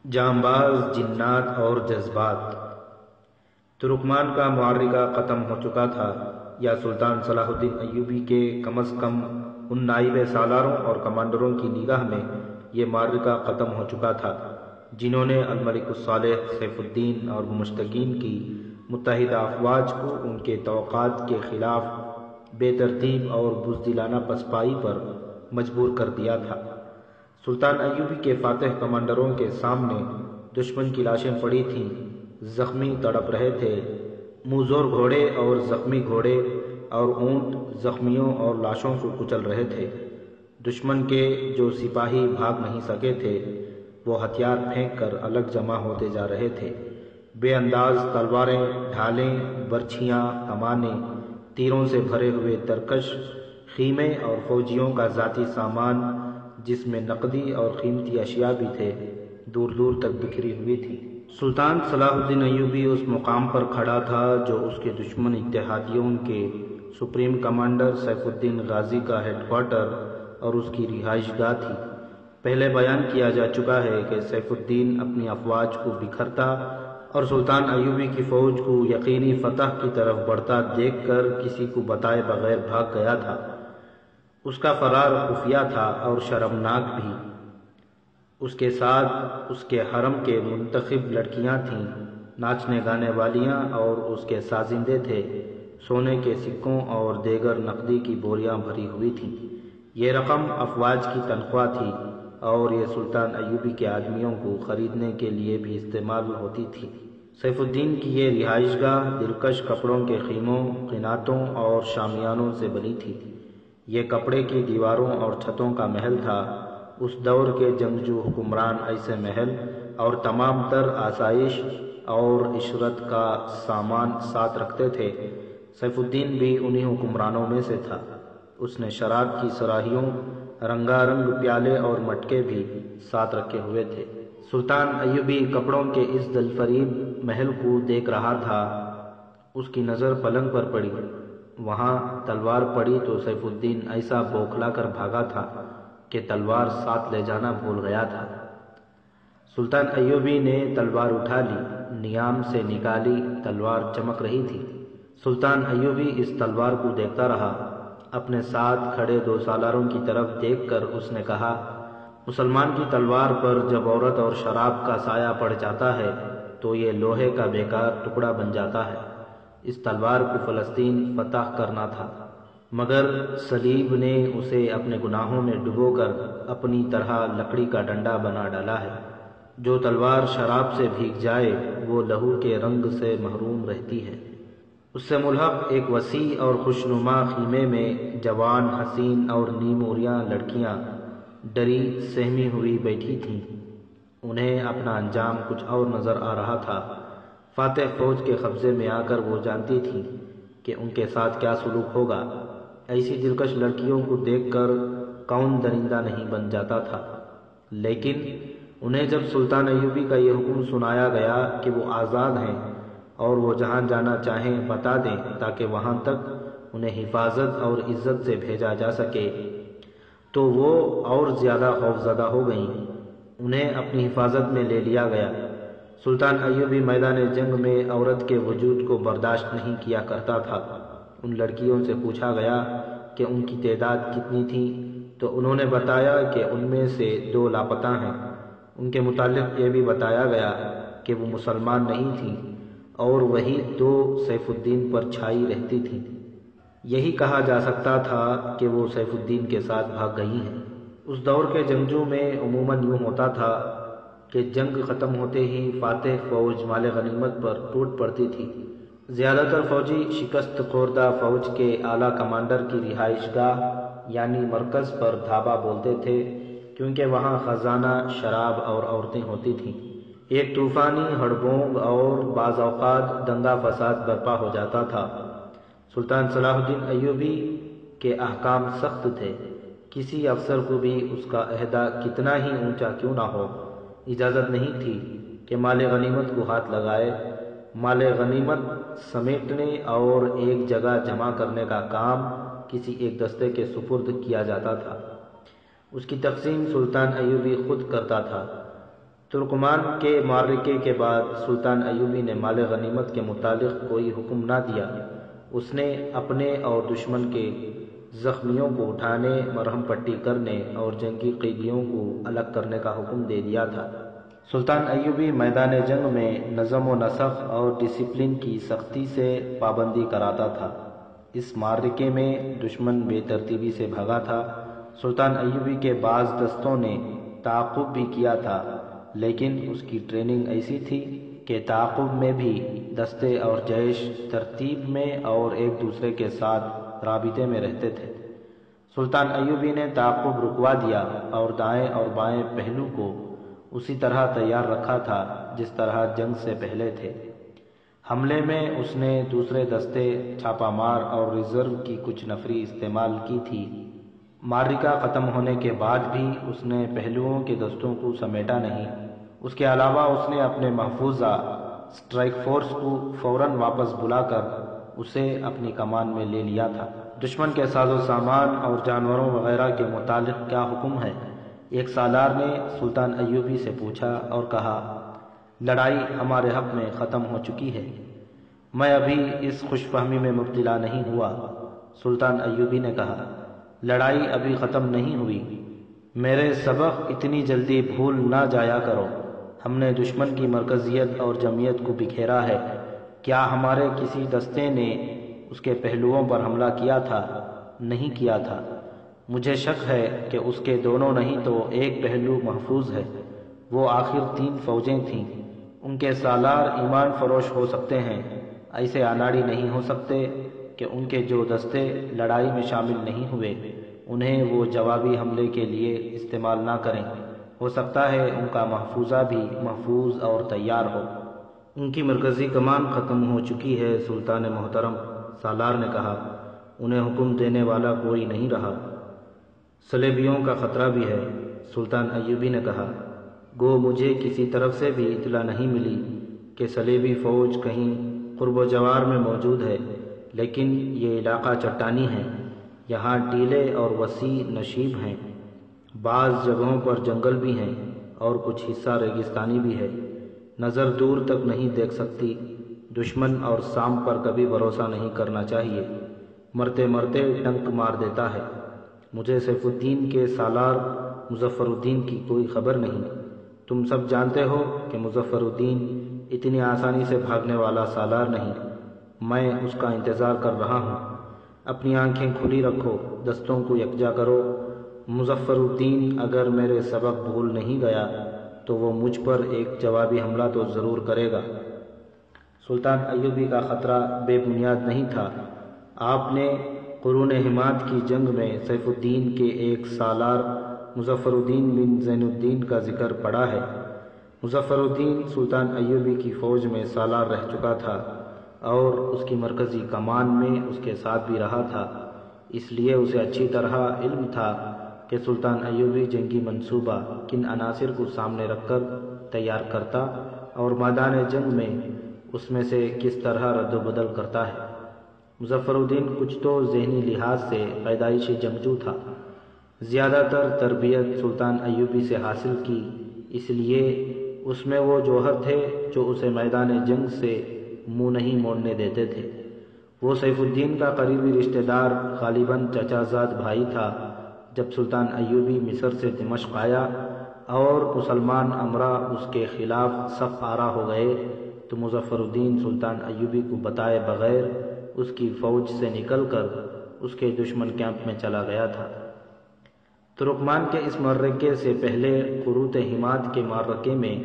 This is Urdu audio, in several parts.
جانباز جنات اور جذبات۔ ترکمان کا معرکہ ختم ہو چکا تھا، یا سلطان صلاح الدین ایوبی کے کم از کم ان نائب سالاروں اور کمانڈروں کی نگاہ میں یہ معرکہ ختم ہو چکا تھا جنہوں نے الملک الصالح سیف الدین اور مشتقین کی متحدہ افواج کو ان کے توقعات کے خلاف بے ترتیب اور بزدلانہ پسپائی پر مجبور کر دیا تھا۔ سلطان ایوبی کے فاتح کمانڈروں کے سامنے دشمن کی لاشیں پڑی تھیں، زخمی تڑپ رہے تھے، موزور گھوڑے اور زخمی گھوڑے اور اونٹ زخمیوں اور لاشوں کو کچل رہے تھے۔ دشمن کے جو سپاہی بھاگ نہیں سکے تھے وہ ہتھیار پھینک کر الگ جمع ہوتے جا رہے تھے۔ بے انداز تلواریں، ڈھالیں، برچھیاں، کمانیں، تیروں سے بھرے ہوئے ترکش، خیمے اور فوجیوں کا ذاتی سامان جس میں نقدی اور قیمتی اشیاء بھی تھے دور دور تک بکھری ہوئی تھی۔ سلطان صلاح الدین ایوبی اس مقام پر کھڑا تھا جو اس کے دشمن اتحادیوں کے سپریم کمانڈر سیف الدین غازی کا ہیڈ کوارٹر اور اس کی رہائش گاہ تھی۔ پہلے بیان کیا جا چکا ہے کہ سیف الدین اپنی افواج کو بکھرتا اور سلطان ایوبی کی فوج کو یقینی فتح کی طرف بڑھتا دیکھ کر کسی کو بتائے بغیر بھاگ گیا تھا۔ اس کا فرار خفیہ تھا اور شرمناک بھی۔ اس کے ساتھ اس کے حرم کے منتخب لڑکیاں تھیں، ناچنے گانے والیاں، اور اس کے سازندے تھے۔ سونے کے سکوں اور دیگر نقدی کی بوریاں بھری ہوئی تھیں۔ یہ رقم افواج کی تنخواہ تھی اور یہ سلطان ایوبی کے آدمیوں کو خریدنے کے لیے بھی استعمال ہوتی تھی۔ سیف الدین کی یہ رہائش گاہ دلکش کپڑوں کے خیموں، قناتوں اور شامیانوں سے بنی تھی۔ یہ کپڑے کی دیواروں اور چھتوں کا محل تھا۔ اس دور کے جنگجو حکمران ایسے محل اور تمام تر آسائش اور عشرت کا سامان ساتھ رکھتے تھے۔ سیف الدین بھی انہی حکمرانوں میں سے تھا۔ اس نے شراب کی صراحیوں، رنگا رنگ پیالے اور مٹکے بھی ساتھ رکھے ہوئے تھے۔ سلطان ایوبی کپڑوں کے اس دلفریب محل کو دیکھ رہا تھا۔ اس کی نظر پلنگ پر پڑی۔ وہاں تلوار پڑی تو سیف الدین ایسا بوکھلا کر بھاگا تھا کہ تلوار ساتھ لے جانا بھول گیا تھا۔ سلطان ایوبی نے تلوار اٹھا لی، نیام سے نکالی، تلوار چمک رہی تھی۔ سلطان ایوبی اس تلوار کو دیکھتا رہا۔ اپنے ساتھ کھڑے دو سالاروں کی طرف دیکھ کر اس نے کہا، مسلمان کی تلوار پر جب عورت اور شراب کا سایہ پڑ جاتا ہے تو یہ لوہے کا بیکار ٹکڑا بن جاتا ہے۔ اس تلوار کو فلسطین فتح کرنا تھا، مگر صلیب نے اسے اپنے گناہوں میں ڈبو کر اپنی طرح لکڑی کا ڈنڈا بنا ڈالا ہے۔ جو تلوار شراب سے بھیگ جائے وہ لہو کے رنگ سے محروم رہتی ہے۔ اس سے ملحق ایک وسیع اور خوشنما خیمے میں جوان، حسین اور نیم عریاں لڑکیاں ڈری سہمی ہوئی بیٹھی تھیں۔ انہیں اپنا انجام کچھ اور نظر آ رہا تھا۔ فاتح فوج کے قبضے میں آ کر وہ جانتی تھیں کہ ان کے ساتھ کیا سلوک ہوگا۔ ایسی دلکش لڑکیوں کو دیکھ کر کون درندہ نہیں بن جاتا تھا، لیکن انہیں جب سلطان ایوبی کا یہ حکم سنایا گیا کہ وہ آزاد ہیں اور وہ جہاں جانا چاہیں بتا دیں تاکہ وہاں تک انہیں حفاظت اور عزت سے بھیجا جا سکے، تو وہ اور زیادہ خوفزدہ ہو گئیں۔ انہیں اپنی حفاظت میں لے لیا گیا۔ سلطان ایوبی میدان جنگ میں عورت کے وجود کو برداشت نہیں کیا کرتا تھا۔ ان لڑکیوں سے پوچھا گیا کہ ان کی تعداد کتنی تھی تو انہوں نے بتایا کہ ان میں سے 2 لاپتہ ہیں۔ ان کے متعلق یہ بھی بتایا گیا کہ وہ مسلمان نہیں تھیں اور وہی 2 سیف الدین پر چھائی رہتی تھیں۔ یہی کہا جا سکتا تھا کہ وہ سیف الدین کے ساتھ بھاگ گئی ہیں۔ اس دور کے جنگجو میں عموماً یوں ہوتا تھا کہ جنگ ختم ہوتے ہی فاتح فوج مال غنیمت پر ٹوٹ پڑتی تھی۔ زیادہ تر فوجی شکست خوردہ فوج کے اعلیٰ کمانڈر کی رہائش گاہ یعنی مرکز پر دھابہ بولتے تھے، کیونکہ وہاں خزانہ، شراب اور عورتیں ہوتی تھیں۔ ایک طوفانی ہڑبونگ اور بعض اوقات دنگا فساد برپا ہو جاتا تھا۔ سلطان صلاح الدین ایوبی کے احکام سخت تھے۔ کسی افسر کو بھی اس کا عہدہ کتنا ہی اونچا کیوں نہ ہو، اجازت نہیں تھی کہ مال غنیمت کو ہاتھ لگائے۔ مال غنیمت سمیٹنے اور ایک جگہ جمع کرنے کا کام کسی ایک دستے کے سپرد کیا جاتا تھا۔ اس کی تقسیم سلطان ایوبی خود کرتا تھا۔ ترکمان کے معرکے کے بعد سلطان ایوبی نے مال غنیمت کے متعلق کوئی حکم نہ دیا۔ اس نے اپنے اور دشمن کے زخمیوں کو اٹھانے، مرہم پٹی کرنے اور جنگی قیدیوں کو الگ کرنے کا حکم دے دیا تھا۔ سلطان ایوبی میدان جنگ میں نظم و نسق اور ڈسپلن کی سختی سے پابندی کراتا تھا۔ اس معرکے میں دشمن بے ترتیبی سے بھاگا تھا۔ سلطان ایوبی کے بعض دستوں نے تعاقب بھی کیا تھا، لیکن اس کی ٹریننگ ایسی تھی کہ تعاقب میں بھی دستے اور جیش ترتیب میں اور ایک دوسرے کے ساتھ رابطے میں رہتے تھے۔ سلطان ایوبی نے تعاقب رکوا دیا اور دائیں اور بائیں پہلو کو اسی طرح تیار رکھا تھا جس طرح جنگ سے پہلے تھے۔ حملے میں اس نے دوسرے دستے، چھاپہ مار اور ریزرو کی کچھ نفری استعمال کی تھی۔ معرکہ ختم ہونے کے بعد بھی اس نے پہلوؤں کے دستوں کو سمیٹا نہیں۔ اس کے علاوہ اس نے اپنے محفوظہ اسٹرائک فورس کو فوراً واپس بلا کر اسے اپنی کمان میں لے لیا تھا۔ دشمن کے ساز و سامان اور جانوروں وغیرہ کے متعلق کیا حکم ہے؟ ایک سالار نے سلطان ایوبی سے پوچھا اور کہا، لڑائی ہمارے حق میں ختم ہو چکی ہے۔ میں ابھی اس خوش فہمی میں مبتلا نہیں ہوا۔ سلطان ایوبی نے کہا، لڑائی ابھی ختم نہیں ہوئی، میرے سبق اتنی جلدی بھول نہ جایا کرو۔ ہم نے دشمن کی مرکزیت اور جمعیت کو بکھیرا ہے۔ کیا ہمارے کسی دستے نے اس کے پہلوؤں پر حملہ کیا تھا؟ نہیں کیا تھا۔ مجھے شک ہے کہ اس کے دونوں نہیں تو ایک پہلو محفوظ ہے۔ وہ آخر 3 فوجیں تھیں۔ ان کے سالار ایمان فروش ہو سکتے ہیں، ایسے اناڑی نہیں ہو سکتے کہ ان کے جو دستے لڑائی میں شامل نہیں ہوئے انہیں وہ جوابی حملے کے لیے استعمال نہ کریں۔ ہو سکتا ہے ان کا محفوظہ بھی محفوظ اور تیار ہو۔ ان کی مرکزی کمان ختم ہو چکی ہے سلطان محترم، سالار نے کہا۔ انہیں حکم دینے والا کوئی نہیں رہا۔ صلیبیوں کا خطرہ بھی ہے، سلطان ایوبی نے کہا۔ گو مجھے کسی طرف سے بھی اطلاع نہیں ملی کہ صلیبی فوج کہیں قرب و جوار میں موجود ہے، لیکن یہ علاقہ چٹانی ہے، یہاں ٹیلے اور وسیع نشیب ہیں، بعض جگہوں پر جنگل بھی ہیں اور کچھ حصہ ریگستانی بھی ہے، نظر دور تک نہیں دیکھ سکتی۔ دشمن اور سام پر کبھی بھروسہ نہیں کرنا چاہیے، مرتے مرتے ڈنک مار دیتا ہے۔ مجھے سیف الدین کے سالار مظفر الدین کی کوئی خبر نہیں۔ تم سب جانتے ہو کہ مظفر الدین اتنی آسانی سے بھاگنے والا سالار نہیں۔ میں اس کا انتظار کر رہا ہوں۔ اپنی آنکھیں کھلی رکھو، دستوں کو یکجا کرو۔ مظفر الدین اگر میرے سبق بھول نہیں گیا تو وہ مجھ پر ایک جوابی حملہ تو ضرور کرے گا۔ سلطان ایوبی کا خطرہ بے بنیاد نہیں تھا۔ آپ نے قرون حماد کی جنگ میں سیف الدین کے ایک سالار مظفر الدین بن زین الدین کا ذکر پڑھا ہے۔ مظفر الدین سلطان ایوبی کی فوج میں سالار رہ چکا تھا اور اس کی مرکزی کمان میں اس کے ساتھ بھی رہا تھا، اس لیے اسے اچھی طرح علم تھا کہ سلطان ایوبی جنگی منصوبہ کن عناصر کو سامنے رکھ کر تیار کرتا اور میدان جنگ میں اس میں سے کس طرح رد و بدل کرتا ہے۔ مظفر الدین کچھ تو ذہنی لحاظ سے پیدائشی جنگجو تھا۔ زیادہ تر تربیت سلطان ایوبی سے حاصل کی، اس لیے اس میں وہ جوہر تھے جو اسے میدان جنگ سے منہ نہیں موڑنے دیتے تھے۔ وہ سیف الدین کا قریبی رشتہ دار، غالباً چچا زاد بھائی تھا۔ جب سلطان ایوبی مصر سے دمشق آیا اور مسلمان امرا اس کے خلاف صف آرا ہو گئے تو مظفر الدین سلطان ایوبی کو بتائے بغیر اس کی فوج سے نکل کر اس کے دشمن کیمپ میں چلا گیا تھا۔ ترکمان کے اس معرکے سے پہلے قروت حماد کے معرکے میں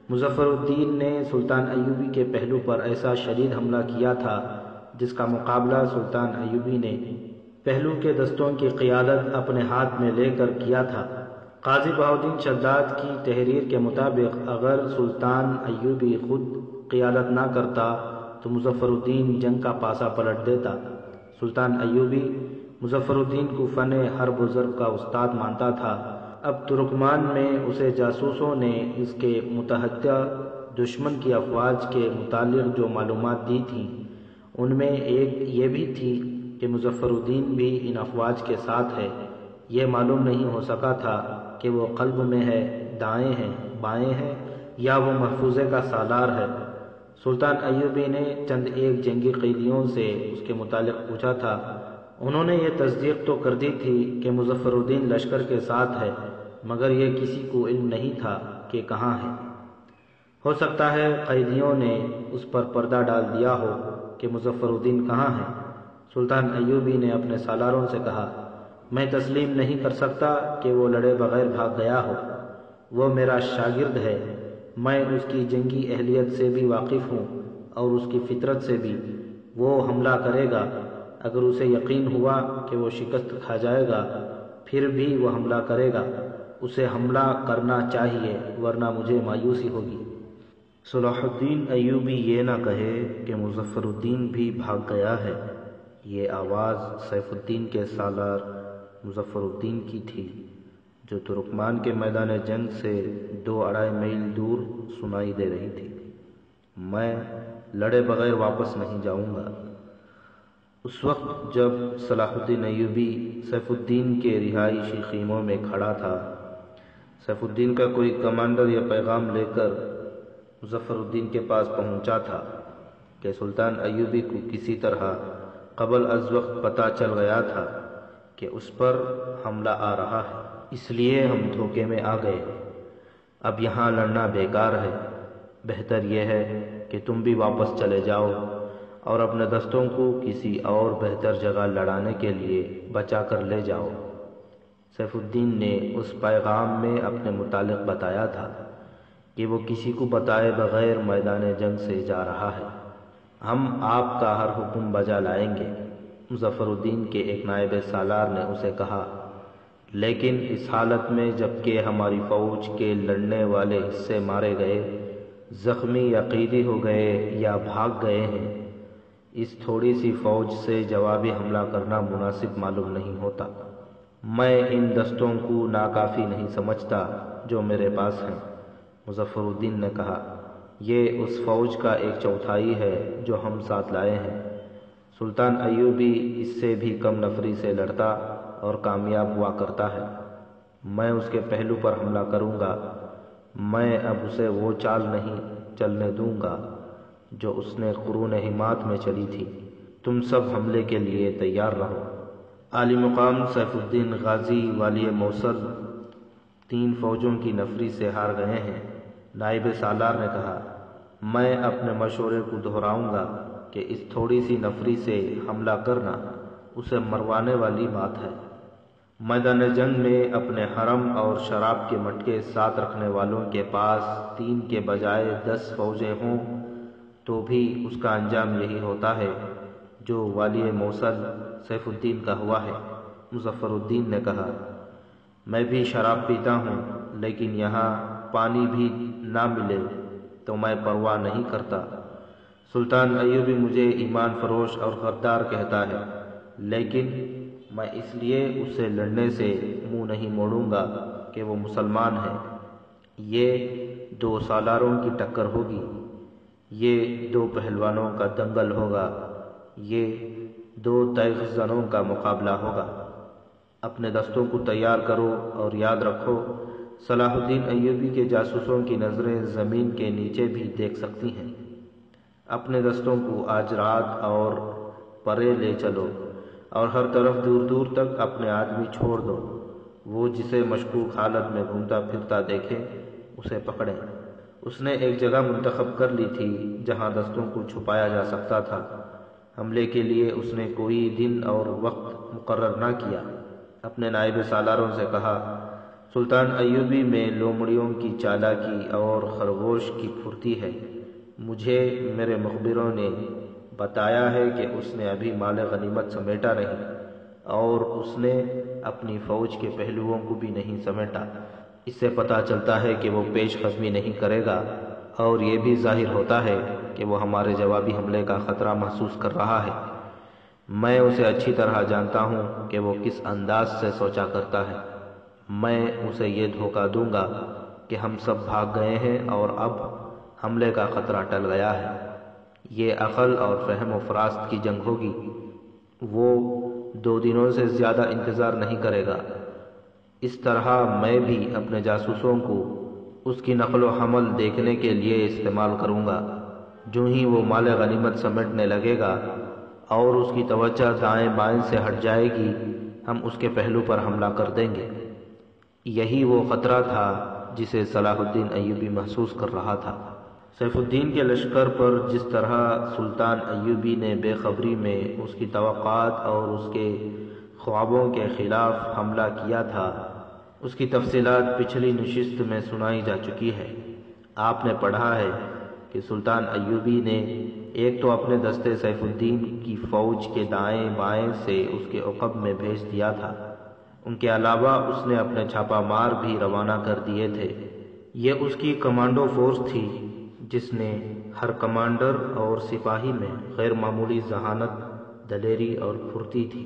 مظفر الدین نے سلطان ایوبی کے پہلو پر ایسا شدید حملہ کیا تھا جس کا مقابلہ سلطان ایوبی نے پہلو کے دستوں کی قیادت اپنے ہاتھ میں لے کر کیا تھا۔ قاضی بہاؤالدین شداد کی تحریر کے مطابق اگر سلطان ایوبی خود قیادت نہ کرتا تو مظفر الدین جنگ کا پاسا پلٹ دیتا۔ سلطان ایوبی مظفر الدین کو فن حرب و ضرب کا استاد مانتا تھا۔ اب ترکمان میں اسے جاسوسوں نے اس کے متحدہ دشمن کی افواج کے متعلق جو معلومات دی تھیں ان میں ایک یہ بھی تھی کہ مظفر الدین بھی ان افواج کے ساتھ ہے۔ یہ معلوم نہیں ہو سکا تھا کہ وہ قلب میں ہے، دائیں ہیں بائیں ہیں یا وہ محفوظے کا سالار ہے؟ سلطان ایوبی نے چند ایک جنگی قیدیوں سے اس کے متعلق پوچھا تھا۔ انہوں نے یہ تصدیق تو کر دی تھی کہ مظفر الدین لشکر کے ساتھ ہے، مگر یہ کسی کو علم نہیں تھا کہ کہاں ہے۔ ہو سکتا ہے قیدیوں نے اس پر پردہ ڈال دیا ہو کہ مظفر الدین کہاں ہے۔ سلطان ایوبی نے اپنے سالاروں سے کہا، میں تسلیم نہیں کر سکتا کہ وہ لڑے بغیر بھاگ گیا ہو۔ وہ میرا شاگرد ہے، میں اس کی جنگی اہلیت سے بھی واقف ہوں اور اس کی فطرت سے بھی۔ وہ حملہ کرے گا، اگر اسے یقین ہوا کہ وہ شکست کھا جائے گا پھر بھی وہ حملہ کرے گا۔ اسے حملہ کرنا چاہیے ورنہ مجھے مایوسی ہوگی۔ صلاح الدین ایوبی یہ نہ کہے کہ مظفر الدین بھی بھاگ گیا ہے۔ یہ آواز سیف الدین کے سالار مظفر الدین کی تھی، جو ترکمان کے میدان جنگ سے 2-2.5 میل دور سنائی دے رہی تھی۔ میں لڑے بغیر واپس نہیں جاؤں گا۔ اس وقت جب صلاح الدین ایوبی سیف الدین کے رہائشی خیموں میں کھڑا تھا، سیف الدین کا کوئی کمانڈر یہ پیغام لے کر مظفر الدین کے پاس پہنچا تھا کہ سلطان ایوبی کو کسی طرح قبل از وقت پتہ چل گیا تھا کہ اس پر حملہ آ رہا ہے، اس لیے ہم دھوکے میں آ گئے۔ اب یہاں لڑنا بیکار ہے، بہتر یہ ہے کہ تم بھی واپس چلے جاؤ اور اپنے دستوں کو کسی اور بہتر جگہ لڑانے کے لیے بچا کر لے جاؤ۔ سیف الدین نے اس پیغام میں اپنے متعلق بتایا تھا کہ وہ کسی کو بتائے بغیر میدان جنگ سے جا رہا ہے۔ ہم آپ کا ہر حکم بجا لائیں گے، مظفر الدین کے ایک نائب سالار نے اسے کہا، لیکن اس حالت میں جب کہ ہماری فوج کے لڑنے والے حصے مارے گئے، زخمی یا قیدی ہو گئے یا بھاگ گئے ہیں، اس تھوڑی سی فوج سے جوابی حملہ کرنا مناسب معلوم نہیں ہوتا۔ میں ان دستوں کو ناکافی نہیں سمجھتا جو میرے پاس ہیں۔ مظفر الدین نے کہا، یہ اس فوج کا 1/4 ہے جو ہم ساتھ لائے ہیں۔ سلطان ایوبی اس سے بھی کم نفری سے لڑتا اور کامیاب ہوا کرتا ہے۔ میں اس کے پہلو پر حملہ کروں گا۔ میں اب اسے وہ چال نہیں چلنے دوں گا جو اس نے قرون حمات میں چلی تھی۔ تم سب حملے کے لیے تیار رہو۔ عالی مقام سیف الدین غازی والی موصل 3 فوجوں کی نفری سے ہار گئے ہیں۔ نائب سالار نے کہا، میں اپنے مشورے کو دہراؤں گا کہ اس تھوڑی سی نفری سے حملہ کرنا اسے مروانے والی بات ہے۔ میدان جنگ میں اپنے حرم اور شراب کے مٹکے ساتھ رکھنے والوں کے پاس 3 کے بجائے 10 فوجیں ہوں تو بھی اس کا انجام یہی ہوتا ہے جو والی موصل سیف الدین کا ہوا ہے۔ مظفر الدین نے کہا، میں بھی شراب پیتا ہوں، لیکن یہاں پانی بھی نہ ملے تو میں پرواہ نہیں کرتا۔ سلطان ایوبی مجھے ایمان فروش اور غدار کہتا ہے، لیکن میں اس لیے اس سے لڑنے سے منہ نہیں موڑوں گا کہ وہ مسلمان ہے۔ یہ 2 سالاروں کی ٹکر ہوگی، یہ 2 پہلوانوں کا دنگل ہوگا، یہ 2 تیغ زنوں کا مقابلہ ہوگا۔ اپنے دستوں کو تیار کرو اور یاد رکھو، صلاح الدین ایوبی کے جاسوسوں کی نظریں زمین کے نیچے بھی دیکھ سکتی ہیں۔ اپنے دستوں کو آج رات اور پرے لے چلو اور ہر طرف دور دور تک اپنے آدمی چھوڑ دو۔ وہ جسے مشکوک حالت میں گھومتا پھرتا دیکھے اسے پکڑیں۔ اس نے ایک جگہ منتخب کر لی تھی جہاں دستوں کو چھپایا جا سکتا تھا۔ حملے کے لیے اس نے کوئی دن اور وقت مقرر نہ کیا۔ اپنے نائب سالاروں سے کہا، سلطان ایوبی میں لومڑیوں کی چالاکی اور خرگوش کی پھرتی ہے۔ مجھے میرے مخبروں نے بتایا ہے کہ اس نے ابھی مال غنیمت سمیٹا نہیں اور اس نے اپنی فوج کے پہلوؤں کو بھی نہیں سمیٹا۔ اس سے پتہ چلتا ہے کہ وہ پیش قدمی نہیں کرے گا اور یہ بھی ظاہر ہوتا ہے کہ وہ ہمارے جوابی حملے کا خطرہ محسوس کر رہا ہے۔ میں اسے اچھی طرح جانتا ہوں کہ وہ کس انداز سے سوچا کرتا ہے۔ میں اسے یہ دھوکہ دوں گا کہ ہم سب بھاگ گئے ہیں اور اب حملے کا خطرہ ٹل گیا ہے۔ یہ عقل اور فہم و فراست کی جنگ ہوگی۔ وہ 2 دنوں سے زیادہ انتظار نہیں کرے گا۔ اس طرح میں بھی اپنے جاسوسوں کو اس کی نقل و حمل دیکھنے کے لیے استعمال کروں گا۔ جو ہی وہ مال غنیمت سمیٹنے لگے گا اور اس کی توجہ دائیں بائیں سے ہٹ جائے گی، ہم اس کے پہلو پر حملہ کر دیں گے۔ یہی وہ خطرہ تھا جسے صلاح الدین ایوبی محسوس کر رہا تھا۔ سیف الدین کے لشکر پر جس طرح سلطان ایوبی نے بے خبری میں اس کی توقعات اور اس کے خوابوں کے خلاف حملہ کیا تھا، اس کی تفصیلات پچھلی نشست میں سنائی جا چکی ہے۔ آپ نے پڑھا ہے کہ سلطان ایوبی نے ایک تو اپنے دستے سیف الدین کی فوج کے دائیں بائیں سے اس کے عقب میں بھیج دیا تھا۔ ان کے علاوہ اس نے اپنے چھاپہ مار بھی روانہ کر دیے تھے۔ یہ اس کی کمانڈو فورس تھی جس نے ہر کمانڈر اور سپاہی میں غیر معمولی ذہانت، دلیری اور پھرتی تھی،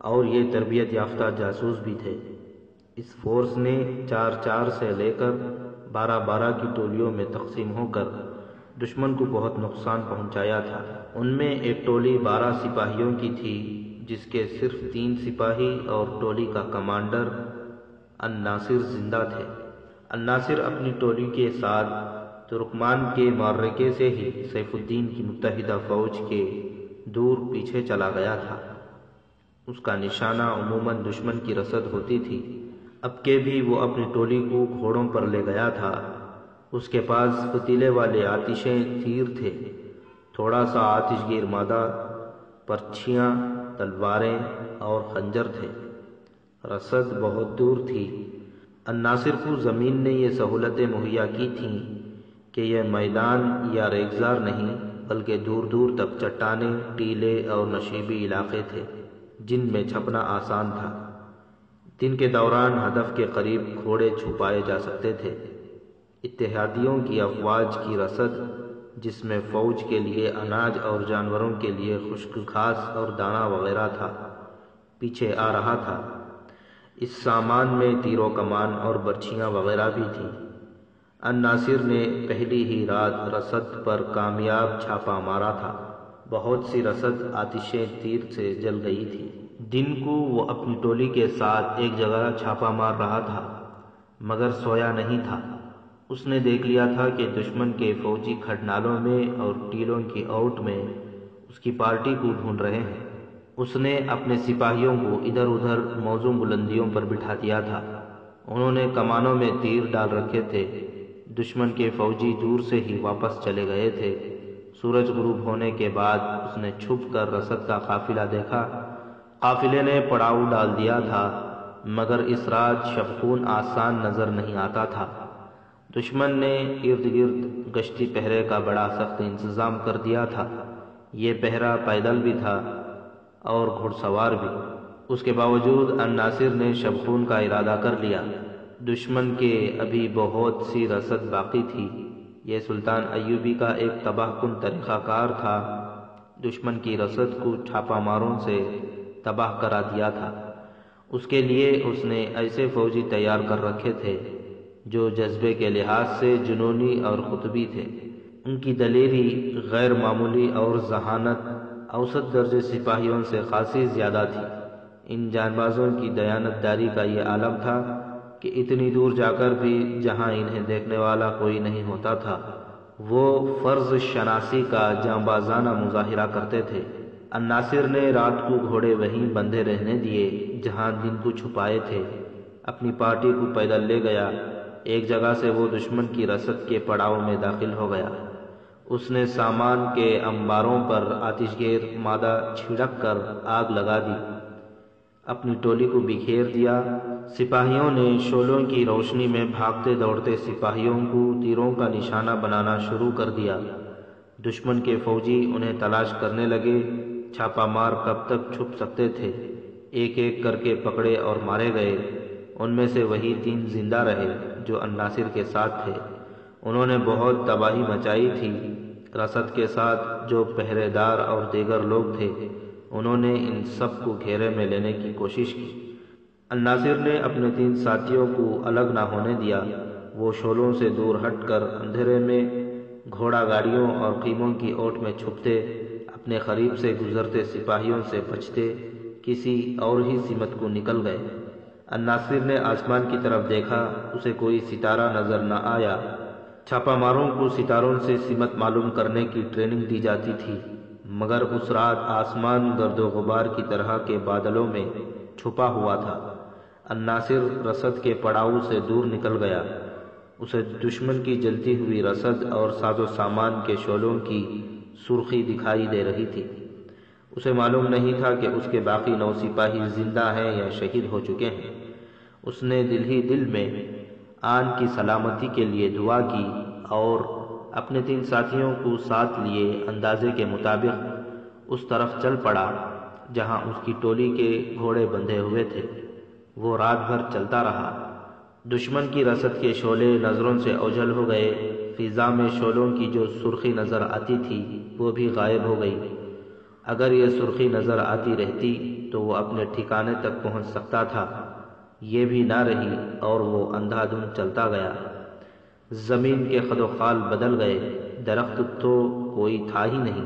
اور یہ تربیت یافتہ جاسوس بھی تھے۔ اس فورس نے 4-4 سے لے کر 12-12 کی ٹولیوں میں تقسیم ہو کر دشمن کو بہت نقصان پہنچایا تھا۔ ان میں ایک ٹولی 12 سپاہیوں کی تھی جس کے صرف 3 سپاہی اور ٹولی کا کمانڈر الناصر زندہ تھے۔ الناصر اپنی ٹولی کے ساتھ ترکمان کے معرکے سے ہی سیف الدین کی متحدہ فوج کے دور پیچھے چلا گیا تھا۔ اس کا نشانہ عموماً دشمن کی رسد ہوتی تھی۔ اب کے بھی وہ اپنی ٹولی کو گھوڑوں پر لے گیا تھا۔ اس کے پاس فتیلے والے آتشیں تیر تھے، تھوڑا سا آتش گیر مادہ، پرچیاں، تلواریں اور خنجر تھے۔ رسد بہت دور تھی۔ الناصر کو زمین نے یہ سہولتیں مہیا کی تھیں کہ یہ میدان یا ریگزار نہیں بلکہ دور دور تک چٹانیں، ٹیلے اور نشیبی علاقے تھے جن میں چھپنا آسان تھا۔ دن کے دوران ہدف کے قریب گھوڑے چھپائے جا سکتے تھے۔ اتحادیوں کی افواج کی رسد، جس میں فوج کے لیے اناج اور جانوروں کے لیے خشک گھاس اور دانہ وغیرہ تھا، پیچھے آ رہا تھا۔ اس سامان میں تیر و کمان اور برچھیاں وغیرہ بھی تھیں۔ الناصر نے پہلی ہی رات رسد پر کامیاب چھاپا مارا تھا۔ بہت سی رسد آتشیں تیر سے جل گئی تھی۔ دن کو وہ اپنی ٹولی کے ساتھ ایک جگہ چھاپا مار رہا تھا، مگر سویا نہیں تھا۔ اس نے دیکھ لیا تھا کہ دشمن کے فوجی کھڈنالوں میں اور ٹیلوں کی اوٹ میں اس کی پارٹی کو ڈھونڈ رہے ہیں۔ اس نے اپنے سپاہیوں کو ادھر ادھر موزوں بلندیوں پر بٹھا دیا تھا۔ انہوں نے کمانوں میں تیر ڈال رکھے تھے۔ دشمن کے فوجی دور سے ہی واپس چلے گئے تھے۔ سورج غروب ہونے کے بعد اس نے چھپ کر رسد کا قافلہ دیکھا۔ قافلے نے پڑاؤ ڈال دیا تھا، مگر اس رات شبخون آسان نظر نہیں آتا تھا۔ دشمن نے ارد گرد گشتی پہرے کا بڑا سخت انتظام کر دیا تھا۔ یہ پہرا پیدل بھی تھا اور گھڑ سوار بھی۔ اس کے باوجود الناصر نے شبخون کا ارادہ کر لیا۔ دشمن کے ابھی بہت سی رسد باقی تھی۔ یہ سلطان ایوبی کا ایک تباہ کن طریقہ کار تھا۔ دشمن کی رسد کو چھاپا ماروں سے تباہ کرا دیا تھا۔ اس کے لیے اس نے ایسے فوجی تیار کر رکھے تھے جو جذبے کے لحاظ سے جنونی اور قطبی تھے۔ ان کی دلیری غیر معمولی اور ذہانت اوسط درجے سپاہیوں سے خاصی زیادہ تھی۔ ان جانبازوں کی دیانت داری کا یہ عالم تھا کہ اتنی دور جا کر بھی جہاں انہیں دیکھنے والا کوئی نہیں ہوتا تھا، وہ فرض شناسی کا جانبازانہ مظاہرہ کرتے تھے۔ الناصر نے رات کو گھوڑے وہیں بندھے رہنے دیے جہاں دن کو چھپائے تھے۔ اپنی پارٹی کو پیدل لے گیا۔ ایک جگہ سے وہ دشمن کی رسد کے پڑاؤ میں داخل ہو گیا۔ اس نے سامان کے انباروں پر آتش گیر مادہ چھڑک کر آگ لگا دی، اپنی ٹولی کو بکھیر دیا۔ سپاہیوں نے شعلوں کی روشنی میں بھاگتے دوڑتے سپاہیوں کو تیروں کا نشانہ بنانا شروع کر دیا۔ دشمن کے فوجی انہیں تلاش کرنے لگے۔ چھاپا مار کب تک چھپ سکتے تھے؟ ایک ایک کر کے پکڑے اور مارے گئے۔ ان میں سے وہی 3 زندہ رہے جو الناصر کے ساتھ تھے۔ انہوں نے بہت تباہی مچائی تھی۔ رسد کے ساتھ جو پہرے دار اور دیگر لوگ تھے، انہوں نے ان سب کو گھیرے میں لینے کی کوشش کی۔ الناصر نے اپنے 3 ساتھیوں کو الگ نہ ہونے دیا۔ وہ شعلوں سے دور ہٹ کر اندھیرے میں گھوڑا گاڑیوں اور خیموں کی اوٹ میں چھپتے، اپنے قریب سے گزرتے سپاہیوں سے بچتے کسی اور ہی سمت کو نکل گئے۔ الناصر نے آسمان کی طرف دیکھا، اسے کوئی ستارہ نظر نہ آیا۔ چھاپا ماروں کو ستاروں سے سمت معلوم کرنے کی ٹریننگ دی جاتی تھی، مگر اس رات آسمان گرد و غبار کی طرح کے بادلوں میں چھپا ہوا تھا۔ الناصر رسد کے پڑاؤ سے دور نکل گیا۔ اسے دشمن کی جلتی ہوئی رسد اور ساز و سامان کے شعلوں کی سرخی دکھائی دے رہی تھی۔ اسے معلوم نہیں تھا کہ اس کے باقی 9 سپاہی زندہ ہیں یا شہید ہو چکے ہیں۔ اس نے دل ہی دل میں آن کی سلامتی کے لیے دعا کی اور اپنے 3 ساتھیوں کو ساتھ لیے اندازے کے مطابق اس طرف چل پڑا جہاں اس کی ٹولی کے گھوڑے بندھے ہوئے تھے۔ وہ رات بھر چلتا رہا۔ دشمن کی رسد کے شعلے نظروں سے اوجھل ہو گئے۔ فضا میں شعلوں کی جو سرخی نظر آتی تھی وہ بھی غائب ہو گئی۔ اگر یہ سرخی نظر آتی رہتی تو وہ اپنے ٹھکانے تک پہنچ سکتا تھا، یہ بھی نہ رہی اور وہ اندھا دھند چلتا گیا۔ زمین کے خد و خال بدل گئے، درخت تو کوئی تھا ہی نہیں۔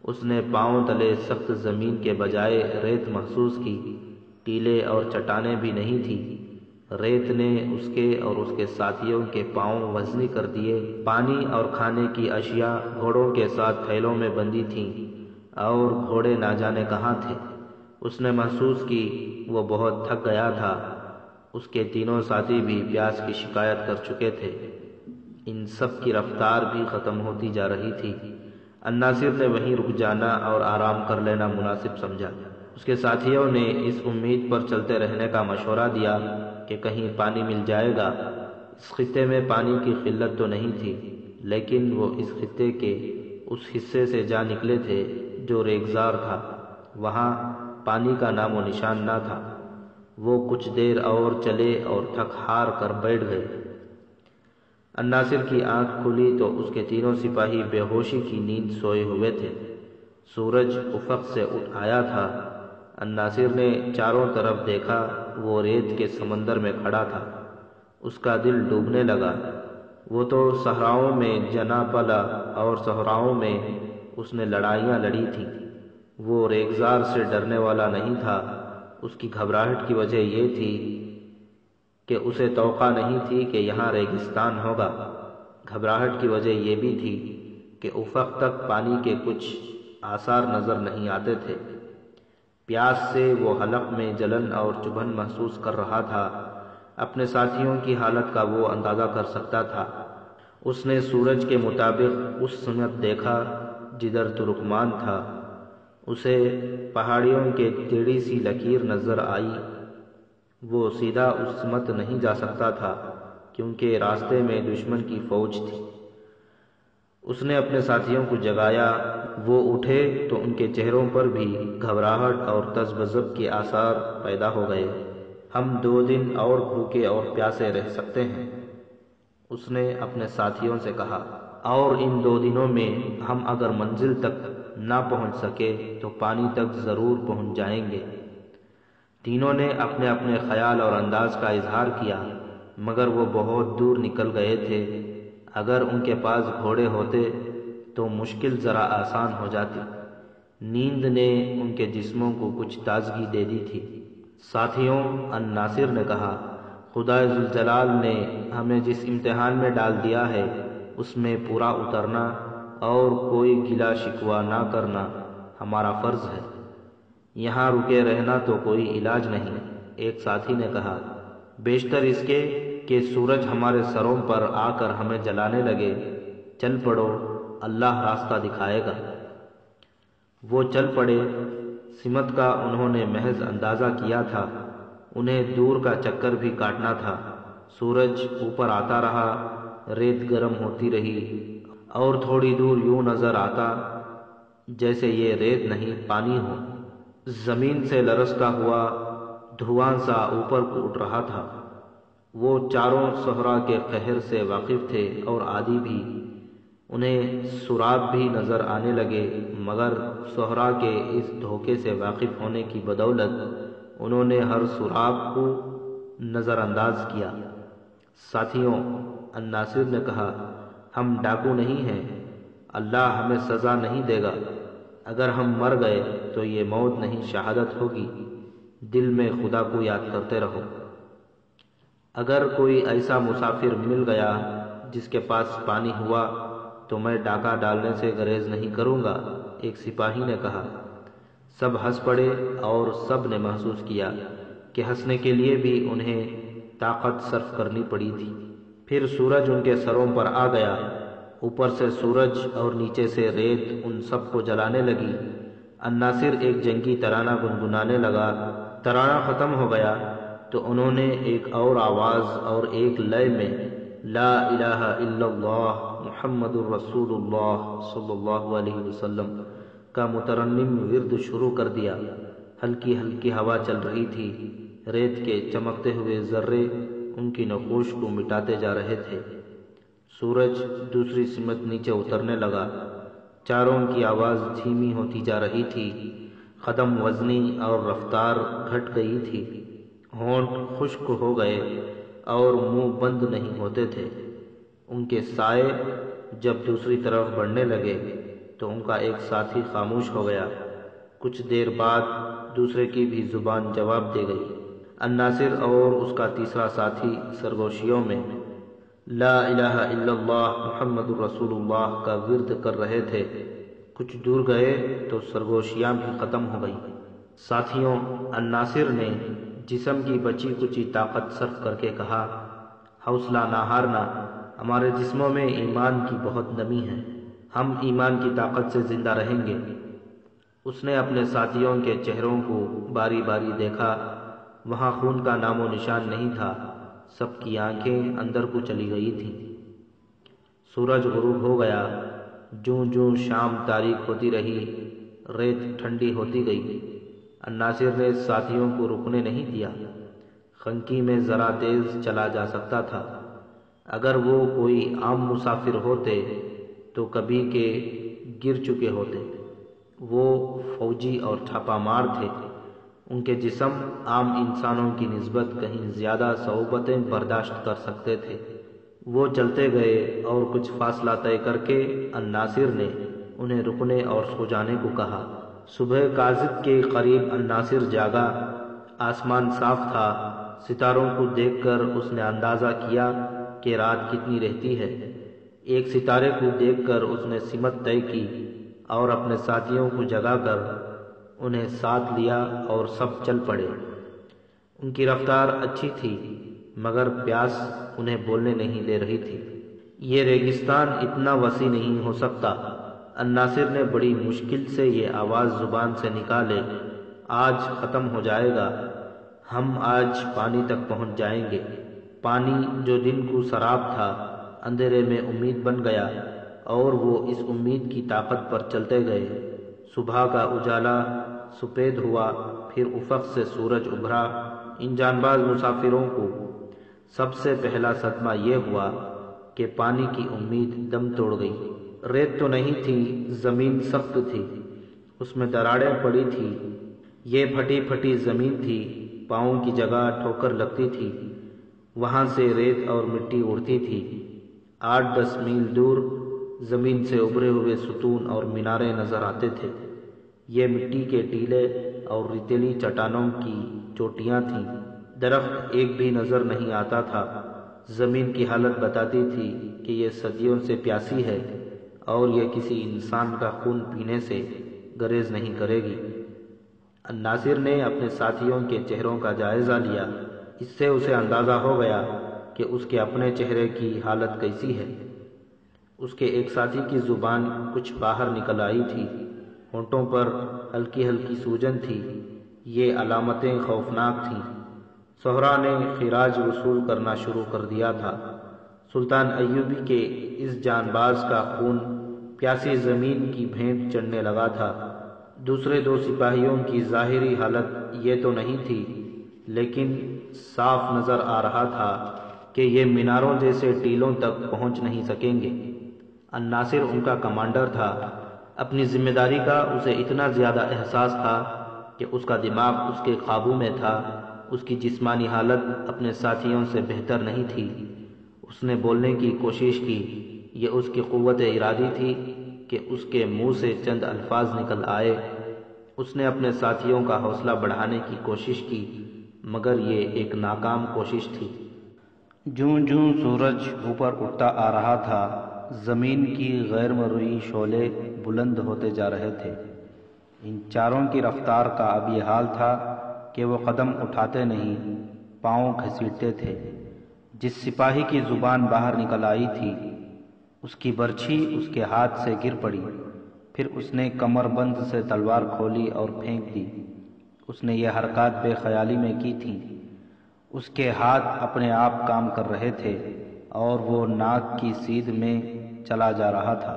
اس نے پاؤں تلے سخت زمین کے بجائے ریت محسوس کی، ٹیلے اور چٹانیں بھی نہیں تھی۔ ریت نے اس کے اور اس کے ساتھیوں کے پاؤں وزنی کر دیے۔ پانی اور کھانے کی اشیاء گھوڑوں کے ساتھ تھیلوں میں بندھی تھیں اور گھوڑے نہ جانے کہاں تھے۔ اس نے محسوس کی وہ بہت تھک گیا تھا۔ اس کے تینوں ساتھی بھی پیاس کی شکایت کر چکے تھے۔ ان سب کی رفتار بھی ختم ہوتی جا رہی تھی۔ الناصر نے وہیں رک جانا اور آرام کر لینا مناسب سمجھا۔ اس کے ساتھیوں نے اس امید پر چلتے رہنے کا مشورہ دیا کہ کہیں پانی مل جائے گا۔ اس خطے میں پانی کی قلت تو نہیں تھی، لیکن وہ اس خطے کے اس حصے سے جا نکلے تھے جو ریگزار تھا۔ وہاں پانی کا نام و نشان نہ تھا۔ وہ کچھ دیر اور چلے اور تھک ہار کر بیٹھ گئے۔ الناصر کی آنکھ کھلی تو اس کے تینوں سپاہی بے ہوشی کی نیند سوئے ہوئے تھے۔ سورج افق سے اٹھ آیا تھا۔ الناصر نے چاروں طرف دیکھا، وہ ریت کے سمندر میں کھڑا تھا۔ اس کا دل ڈوبنے لگا۔ وہ تو صحراؤں میں جنا پلا اور صحراؤں میں اس نے لڑائیاں لڑی تھیں۔ وہ ریگزار سے ڈرنے والا نہیں تھا۔ اس کی گھبراہٹ کی وجہ یہ تھی کہ اسے توقع نہیں تھی کہ یہاں ریگستان ہوگا۔ گھبراہٹ کی وجہ یہ بھی تھی کہ افق تک پانی کے کچھ آثار نظر نہیں آتے تھے۔ پیاس سے وہ حلق میں جلن اور چبھن محسوس کر رہا تھا۔ اپنے ساتھیوں کی حالت کا وہ اندازہ کر سکتا تھا۔ اس نے سورج کے مطابق اس سمت دیکھا جدھر ترکمان تھا۔ اسے پہاڑیوں کے ٹیڑھی سی لکیر نظر آئی۔ وہ سیدھا اس سمت نہیں جا سکتا تھا کیونکہ راستے میں دشمن کی فوج تھی۔ اس نے اپنے ساتھیوں کو جگایا۔ وہ اٹھے تو ان کے چہروں پر بھی گھبراہٹ اور تذبذب کے آثار پیدا ہو گئے۔ ہم 2 دن اور بھوکے اور پیاسے رہ سکتے ہیں، اس نے اپنے ساتھیوں سے کہا، اور ان 2 دنوں میں ہم اگر منزل تک نہ پہنچ سکے تو پانی تک ضرور پہنچ جائیں گے۔ تینوں نے اپنے اپنے خیال اور انداز کا اظہار کیا، مگر وہ بہت دور نکل گئے تھے۔ اگر ان کے پاس گھوڑے ہوتے تو مشکل ذرا آسان ہو جاتی۔ نیند نے ان کے جسموں کو کچھ تازگی دے دی تھی۔ ساتھیوں، الناصر نے کہا، خدا ذوالجلال نے ہمیں جس امتحان میں ڈال دیا ہے اس میں پورا اترنا اور کوئی گلہ شکوہ نہ کرنا ہمارا فرض ہے۔ یہاں رکے رہنا تو کوئی علاج نہیں۔ ایک ساتھی نے کہا، بیشتر اس کے کہ سورج ہمارے سروں پر آ کر ہمیں جلانے لگے۔ چل پڑو، اللہ راستہ دکھائے گا۔ وہ چل پڑے۔ سمت کا انہوں نے محض اندازہ کیا تھا، انہیں دور کا چکر بھی کاٹنا تھا۔ سورج اوپر آتا رہا، ریت گرم ہوتی رہی اور تھوڑی دور یوں نظر آتا جیسے یہ ریت نہیں پانی ہو۔ زمین سے لرزتا ہوا دھواں سا اوپر کو اٹھ رہا تھا۔ وہ چاروں صحرا کے قہر سے واقف تھے اور عادی بھی۔ انہیں سراب بھی نظر آنے لگے، مگر صحرا کے اس دھوکے سے واقف ہونے کی بدولت انہوں نے ہر سراب کو نظر انداز کیا۔ ساتھیوں، الناصر نے کہا، ہم ڈاکو نہیں ہیں، اللہ ہمیں سزا نہیں دے گا۔ اگر ہم مر گئے تو یہ موت نہیں شہادت ہوگی۔ دل میں خدا کو یاد کرتے رہو۔ اگر کوئی ایسا مسافر مل گیا جس کے پاس پانی ہوا تو میں ڈاکہ ڈالنے سے گریز نہیں کروں گا، ایک سپاہی نے کہا۔ سب ہنس پڑے اور سب نے محسوس کیا کہ ہنسنے کے لیے بھی انہیں طاقت صرف کرنی پڑی تھی۔ پھر سورج ان کے سروں پر آ گیا، اوپر سے سورج اور نیچے سے ریت ان سب کو جلانے لگی۔ الناصر ایک جنگی ترانہ گنگنانے لگا۔ ترانہ ختم ہو گیا تو انہوں نے ایک اور آواز اور ایک لے میں لا الہ الا اللہ محمد الرسول اللہ صلی اللہ علیہ وسلم کا مترنم ورد شروع کر دیا۔ ہلکی ہلکی ہوا چل رہی تھی، ریت کے چمکتے ہوئے ذرے ان کی نقوش کو مٹاتے جا رہے تھے۔ سورج دوسری سمت نیچے اترنے لگا، چاروں کی آواز دھیمی ہوتی جا رہی تھی، قدم وزنی اور رفتار گھٹ گئی تھی، ہونٹ خشک ہو گئے اور منہ بند نہیں ہوتے تھے۔ ان کے سائے جب دوسری طرف بڑھنے لگے تو ان کا ایک ساتھی خاموش ہو گیا۔ کچھ دیر بعد دوسرے کی بھی زبان جواب دے گئی۔ الناصر اور اس کا تیسرا ساتھی سرگوشیوں میں لا الہ الا اللہ محمد الرسول اللہ کا ورد کر رہے تھے۔ کچھ دور گئے تو سرگوشیاں بھی ختم ہو گئیں۔ ساتھیوں، الناصر نے جسم کی بچی کچی طاقت صرف کر کے کہا، حوصلہ نہ ہارنا، ہمارے جسموں میں ایمان کی بہت نمی ہے، ہم ایمان کی طاقت سے زندہ رہیں گے۔ اس نے اپنے ساتھیوں کے چہروں کو باری باری دیکھا، وہاں خون کا نام و نشان نہیں تھا، سب کی آنکھیں اندر کو چلی گئی تھیں۔ سورج غروب ہو گیا، جوں جوں شام تاریک ہوتی رہی، ریت ٹھنڈی ہوتی گئی۔ الناصر نے ساتھیوں کو رکنے نہیں دیا، خنکی میں ذرا تیز چلا جا سکتا تھا۔ اگر وہ کوئی عام مسافر ہوتے تو کبھی کے گر چکے ہوتے۔ وہ فوجی اور چھاپا مار تھے، ان کے جسم عام انسانوں کی نسبت کہیں زیادہ صعوبتیں برداشت کر سکتے تھے۔ وہ چلتے گئے اور کچھ فاصلہ طے کر کے الناصر نے انہیں رکنے اور سو جانے کو کہا۔ صبح کاذب کے قریب الناصر جاگا، آسمان صاف تھا، ستاروں کو دیکھ کر اس نے اندازہ کیا کہ رات کتنی رہتی ہے۔ ایک ستارے کو دیکھ کر اس نے سمت طے کی اور اپنے ساتھیوں کو جگا کر انہیں ساتھ لیا اور سب چل پڑے۔ ان کی رفتار اچھی تھی مگر پیاس انہیں بولنے نہیں دے رہی تھی۔ یہ ریگستان اتنا وسیع نہیں ہو سکتا۔ الناصر نے بڑی مشکل سے یہ آواز زبان سے نکالے، آج ختم ہو جائے گا، ہم آج پانی تک پہنچ جائیں گے۔ پانی جو دن کو سراب تھا، اندھیرے میں امید بن گیا اور وہ اس امید کی طاقت پر چلتے گئے۔ صبح کا اجالا سفید ہوا، پھر افق سے سورج ابھرا۔ ان جان باز مسافروں کو سب سے پہلا صدمہ یہ ہوا کہ پانی کی امید دم توڑ گئی۔ ریت تو نہیں تھی، زمین سخت تھی، اس میں دراڑیں پڑی تھی۔ یہ پھٹی پھٹی زمین تھی، پاؤں کی جگہ ٹھوکر لگتی تھی، وہاں سے ریت اور مٹی اڑتی تھی۔ 8-10 میل دور زمین سے ابھرے ہوئے ستون اور میناریں نظر آتے تھے۔ یہ مٹی کے ٹیلے اور ریتیلی چٹانوں کی چوٹیاں تھیں، درخت ایک بھی نظر نہیں آتا تھا۔ زمین کی حالت بتاتی تھی کہ یہ صدیوں سے پیاسی ہے اور یہ کسی انسان کا خون پینے سے گریز نہیں کرے گی۔ الناصر نے اپنے ساتھیوں کے چہروں کا جائزہ لیا، اس سے اسے اندازہ ہو گیا کہ اس کے اپنے چہرے کی حالت کیسی ہے۔ اس کے ایک ساتھی کی زبان کچھ باہر نکل آئی تھی، ہونٹوں پر ہلکی ہلکی سوجن تھی، یہ علامتیں خوفناک تھیں۔ زہرا نے خراج وصول کرنا شروع کر دیا تھا۔ سلطان ایوبی کے اس جان باز کا خون پیاسی زمین کی بھینٹ چڑھنے لگا تھا۔ دوسرے 2 سپاہیوں کی ظاہری حالت یہ تو نہیں تھی، لیکن صاف نظر آ رہا تھا کہ یہ میناروں جیسے ٹیلوں تک پہنچ نہیں سکیں گے۔ الناصر ان کا کمانڈر تھا، اپنی ذمہ داری کا اسے اتنا زیادہ احساس تھا کہ اس کا دماغ اس کے قابو میں تھا۔ اس کی جسمانی حالت اپنے ساتھیوں سے بہتر نہیں تھی۔ اس نے بولنے کی کوشش کی، یہ اس کی قوت ارادی تھی کہ اس کے منہ سے چند الفاظ نکل آئے، اس نے اپنے ساتھیوں کا حوصلہ بڑھانے کی کوشش کی، مگر یہ ایک ناکام کوشش تھی۔ جوں جوں سورج اوپر اٹھتا آ رہا تھا، زمین کی غیر مرئی شعلے بلند ہوتے جا رہے تھے۔ ان چاروں کی رفتار کا اب یہ حال تھا کہ وہ قدم اٹھاتے نہیں، پاؤں گھسیٹتے تھے۔ جس سپاہی کی زبان باہر نکل آئی تھی، اس کی برچھی اس کے ہاتھ سے گر پڑی۔ پھر اس نے کمر بند سے تلوار کھولی اور پھینک دی۔ اس نے یہ حرکات بے خیالی میں کی تھیں۔ اس کے ہاتھ اپنے آپ کام کر رہے تھے اور وہ ناک کی سیدھ میں چلا جا رہا تھا۔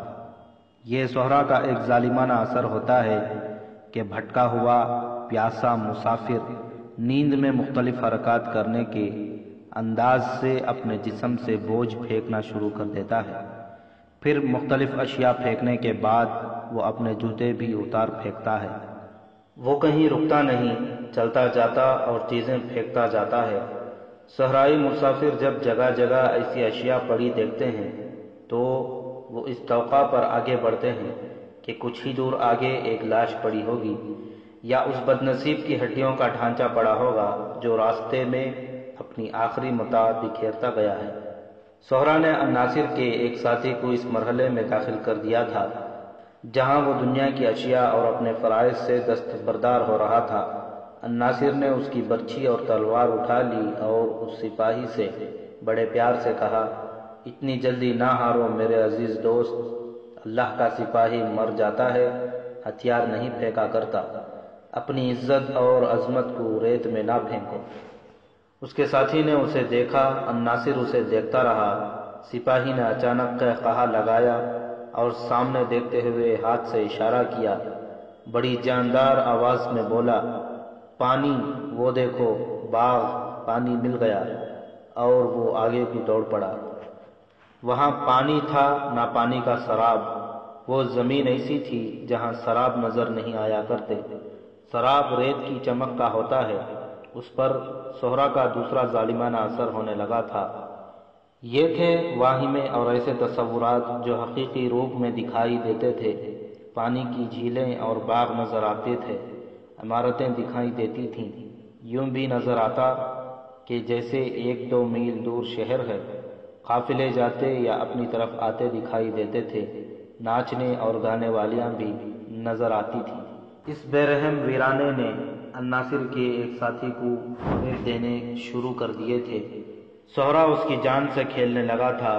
یہ سہرا کا ایک ظالمانہ اثر ہوتا ہے کہ بھٹکا ہوا پیاسا مسافر نیند میں مختلف حرکات کرنے کے انداز سے اپنے جسم سے بوجھ پھینکنا شروع کر دیتا ہے۔ پھر مختلف اشیاء پھینکنے کے بعد وہ اپنے جوتے بھی اتار پھینکتا ہے۔ وہ کہیں رکتا نہیں، چلتا جاتا اور چیزیں پھینکتا جاتا ہے۔ صحرائی مسافر جب جگہ جگہ ایسی اشیاء پڑی دیکھتے ہیں تو وہ اس توقع پر آگے بڑھتے ہیں کہ کچھ ہی دور آگے ایک لاش پڑی ہوگی، یا اس بد نصیب کی ہڈیوں کا ڈھانچہ پڑا ہوگا جو راستے میں اپنی آخری متاع بکھیرتا گیا ہے۔ سہرا نے الناصر کے ایک ساتھی کو اس مرحلے میں داخل کر دیا تھا جہاں وہ دنیا کی اشیاء اور اپنے فرائض سے دستبردار ہو رہا تھا۔ الناصر نے اس کی برچھی اور تلوار اٹھا لی اور اس سپاہی سے بڑے پیار سے کہا، اتنی جلدی نہ ہارو میرے عزیز دوست، اللہ کا سپاہی مر جاتا ہے، ہتھیار نہیں پھینکا کرتا۔ اپنی عزت اور عظمت کو ریت میں نہ پھینکو۔ اس کے ساتھی نے اسے دیکھا، الناصر اسے دیکھتا رہا۔ سپاہی نے اچانک قہقہا لگایا اور سامنے دیکھتے ہوئے ہاتھ سے اشارہ کیا، بڑی جاندار آواز میں بولا، پانی، وہ دیکھو باغ، پانی مل گیا، اور وہ آگے کو دوڑ پڑا۔ وہاں پانی تھا، نہ پانی کا سراب۔ وہ زمین ایسی تھی جہاں سراب نظر نہیں آیا کرتے۔ سراب ریت کی چمک کا ہوتا ہے۔ اس پر سہرا کا دوسرا ظالمانہ اثر ہونے لگا تھا۔ یہ تھے واہمے اور ایسے تصورات جو حقیقی روپ میں دکھائی دیتے تھے۔ پانی کی جھیلیں اور باغ نظر آتے تھے، عمارتیں دکھائی دیتی تھیں۔ یوں بھی نظر آتا کہ جیسے 1-2 میل دور شہر ہے۔ قافلے جاتے یا اپنی طرف آتے دکھائی دیتے تھے۔ ناچنے اور گانے والیاں بھی نظر آتی تھیں۔ اس بے رحم ویرانے نے الناصر کے ایک ساتھی کو پھینک دینے شروع کر دیے تھے۔ سہرا اس کی جان سے کھیلنے لگا تھا۔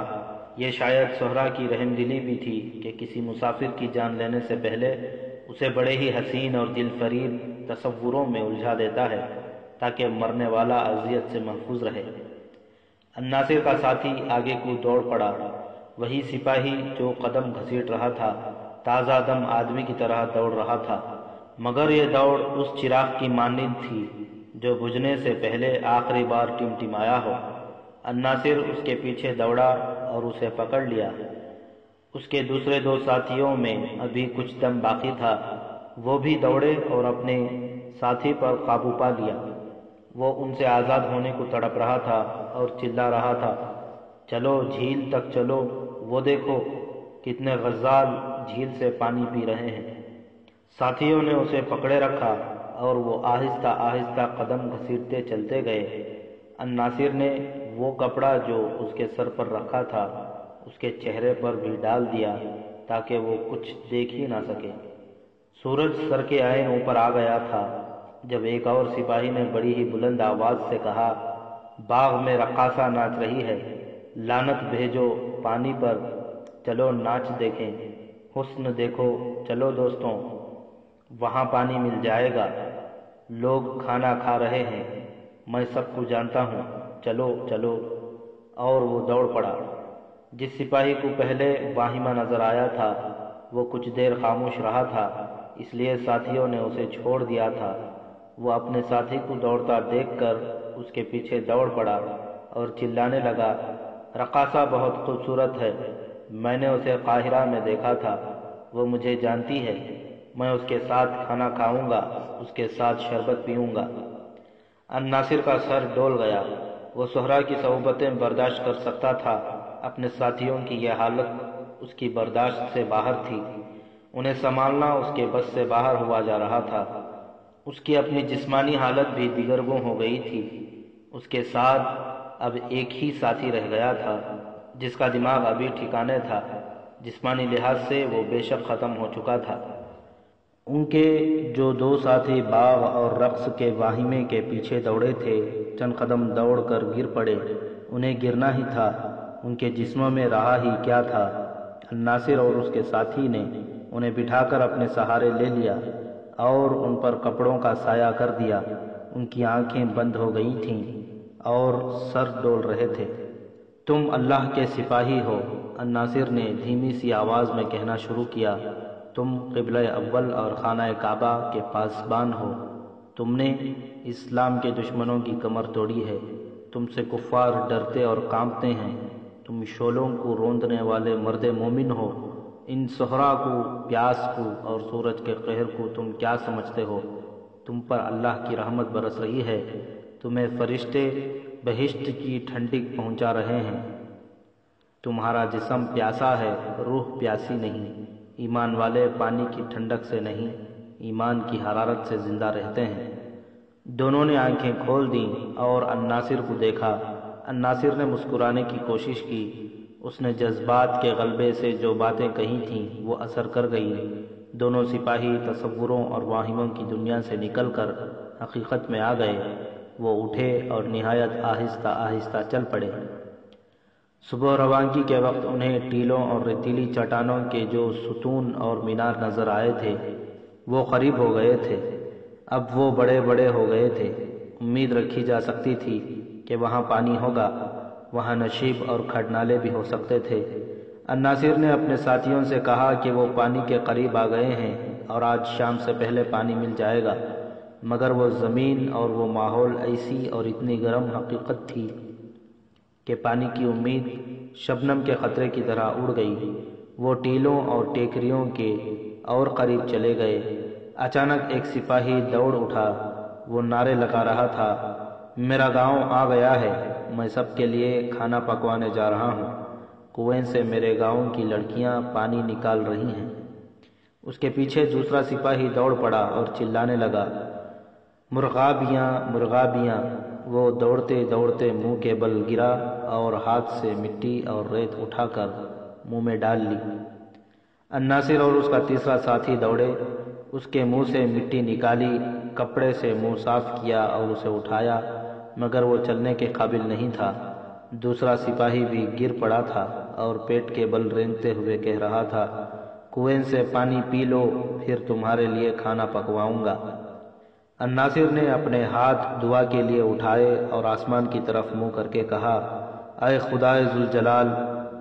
یہ شاید سہرا کی رحم دلی بھی تھی کہ کسی مسافر کی جان لینے سے پہلے اسے بڑے ہی حسین اور دل فریب تصوروں میں الجھا دیتا ہے تاکہ مرنے والا اذیت سے محفوظ رہے۔ الناصر کا ساتھی آگے کو دوڑ پڑا۔ وہی سپاہی جو قدم گھسیٹ رہا تھا، تازہ دم آدمی کی طرح دوڑ رہا تھا، مگر یہ دوڑ اس چراغ کی مانند تھی جو بجھنے سے پہلے آخری بار ٹمٹمایا ہو۔ الناصر اس کے پیچھے دوڑا اور اسے پکڑ لیا۔ اس کے دوسرے 2 ساتھیوں میں ابھی کچھ دم باقی تھا۔ وہ بھی دوڑے اور اپنے ساتھی پر قابو پا لیا۔ وہ ان سے آزاد ہونے کو تڑپ رہا تھا اور چلا رہا تھا، چلو جھیل تک چلو، وہ دیکھو کتنے غزال جھیل سے پانی پی رہے ہیں۔ ساتھیوں نے اسے پکڑے رکھا اور وہ آہستہ آہستہ قدم گھسیٹتے چلتے گئے۔ الناصر نے وہ کپڑا جو اس کے سر پر رکھا تھا اس کے چہرے پر بھی ڈال دیا تاکہ وہ کچھ دیکھ ہی نہ سکے۔ سورج سر کے عین اوپر آ گیا تھا جب ایک اور سپاہی نے بڑی ہی بلند آواز سے کہا، باغ میں رقاصہ ناچ رہی ہے، لعنت بھیجو پانی پر، چلو ناچ دیکھیں، حسن دیکھو، چلو دوستوں، وہاں پانی مل جائے گا، لوگ کھانا کھا رہے ہیں، میں سب کو جانتا ہوں، چلو چلو۔ اور وہ دوڑ پڑا۔ جس سپاہی کو پہلے واہمہ نظر آیا تھا وہ کچھ دیر خاموش رہا تھا، اس لیے ساتھیوں نے اسے چھوڑ دیا تھا۔ وہ اپنے ساتھی کو دوڑتا دیکھ کر اس کے پیچھے دوڑ پڑا اور چلانے لگا، رقاصہ بہت خوبصورت ہے، میں نے اسے قاہرہ میں دیکھا تھا، وہ مجھے جانتی ہے، میں اس کے ساتھ کھانا کھاؤں گا، اس کے ساتھ شربت پیوں گا۔ الناصر کا سر ڈول گیا۔ وہ سہرا کی صحبتیں برداشت کر سکتا تھا، اپنے ساتھیوں کی یہ حالت اس کی برداشت سے باہر تھی۔ انہیں سنبھالنا اس کے بس سے باہر ہوا جا رہا تھا۔ اس کی اپنی جسمانی حالت بھی دیگرگوں ہو گئی تھی۔ اس کے ساتھ اب ایک ہی ساتھی رہ گیا تھا جس کا دماغ ابھی ٹھکانے تھا۔ جسمانی لحاظ سے وہ بے شک ختم ہو چکا تھا۔ ان کے جو دو ساتھی باغ اور رقص کے واہمے کے پیچھے دوڑے تھے، چند قدم دوڑ کر گر پڑے۔ انہیں گرنا ہی تھا، ان کے جسموں میں رہا ہی کیا تھا۔ الناصر اور اس کے ساتھی نے انہیں بٹھا کر اپنے سہارے لے لیا اور ان پر کپڑوں کا سایہ کر دیا۔ ان کی آنکھیں بند ہو گئی تھیں اور سر ڈول رہے تھے۔ تم اللہ کے سپاہی ہو، الناصر نے دھیمی سی آواز میں کہنا شروع کیا۔ تم قبلہ اول اور خانہ کعبہ کے پاسبان ہو۔ تم نے اسلام کے دشمنوں کی کمر توڑی ہے۔ تم سے کفار ڈرتے اور کانپتے ہیں۔ تم شعلوں کو روندنے والے مرد مومن ہو۔ ان صحرا کو، پیاس کو اور سورج کے قہر کو تم کیا سمجھتے ہو؟ تم پر اللہ کی رحمت برس رہی ہے۔ تمہیں فرشتے بہشت کی ٹھنڈک پہنچا رہے ہیں۔ تمہارا جسم پیاسا ہے، روح پیاسی نہیں۔ ایمان والے پانی کی ٹھنڈک سے نہیں، ایمان کی حرارت سے زندہ رہتے ہیں۔ دونوں نے آنکھیں کھول دیں اور الناصر کو دیکھا۔ الناصر نے مسکرانے کی کوشش کی۔ اس نے جذبات کے غلبے سے جو باتیں کہی تھیں وہ اثر کر گئیں۔ دونوں سپاہی تصوروں اور واہموں کی دنیا سے نکل کر حقیقت میں آ گئے۔ وہ اٹھے اور نہایت آہستہ آہستہ چل پڑے۔ صبح روانگی کے وقت انہیں ٹیلوں اور ریتیلی چٹانوں کے جو ستون اور مینار نظر آئے تھے وہ قریب ہو گئے تھے۔ اب وہ بڑے بڑے ہو گئے تھے۔ امید رکھی جا سکتی تھی کہ وہاں پانی ہوگا، وہاں نشیب اور کھڈ نالے بھی ہو سکتے تھے۔ الناصر نے اپنے ساتھیوں سے کہا کہ وہ پانی کے قریب آ گئے ہیں اور آج شام سے پہلے پانی مل جائے گا، مگر وہ زمین اور وہ ماحول ایسی اور اتنی گرم حقیقت تھی کہ پانی کی امید شبنم کے قطرے کی طرح اڑ گئی۔ وہ ٹیلوں اور ٹیکریوں کے اور قریب چلے گئے۔ اچانک ایک سپاہی دوڑ اٹھا۔ وہ نعرے لگا رہا تھا، میرا گاؤں آ گیا ہے، میں سب کے لیے کھانا پکوانے جا رہا ہوں۔ کنویں سے میرے گاؤں کی لڑکیاں پانی نکال رہی ہیں۔ اس کے پیچھے دوسرا سپاہی دوڑ پڑا اور چلانے لگا، مرغابیاں مرغابیاں۔ وہ دوڑتے دوڑتے منہ کے بل گرا اور ہاتھ سے مٹی اور ریت اٹھا کر منہ میں ڈال لی۔ الناصر اور اس کا تیسرا ساتھی دوڑے، اس کے منہ سے مٹی نکالی، کپڑے سے منہ صاف کیا اور اسے اٹھایا، مگر وہ چلنے کے قابل نہیں تھا۔ دوسرا سپاہی بھی گر پڑا تھا اور پیٹ کے بل رینگتے ہوئے کہہ رہا تھا، کنویں سے پانی پی لو، پھر تمہارے لیے کھانا پکواؤں گا۔ الناصر نے اپنے ہاتھ دعا کے لیے اٹھائے اور آسمان کی طرف منہ کر کے کہا، اے خدائے ذوالجلال،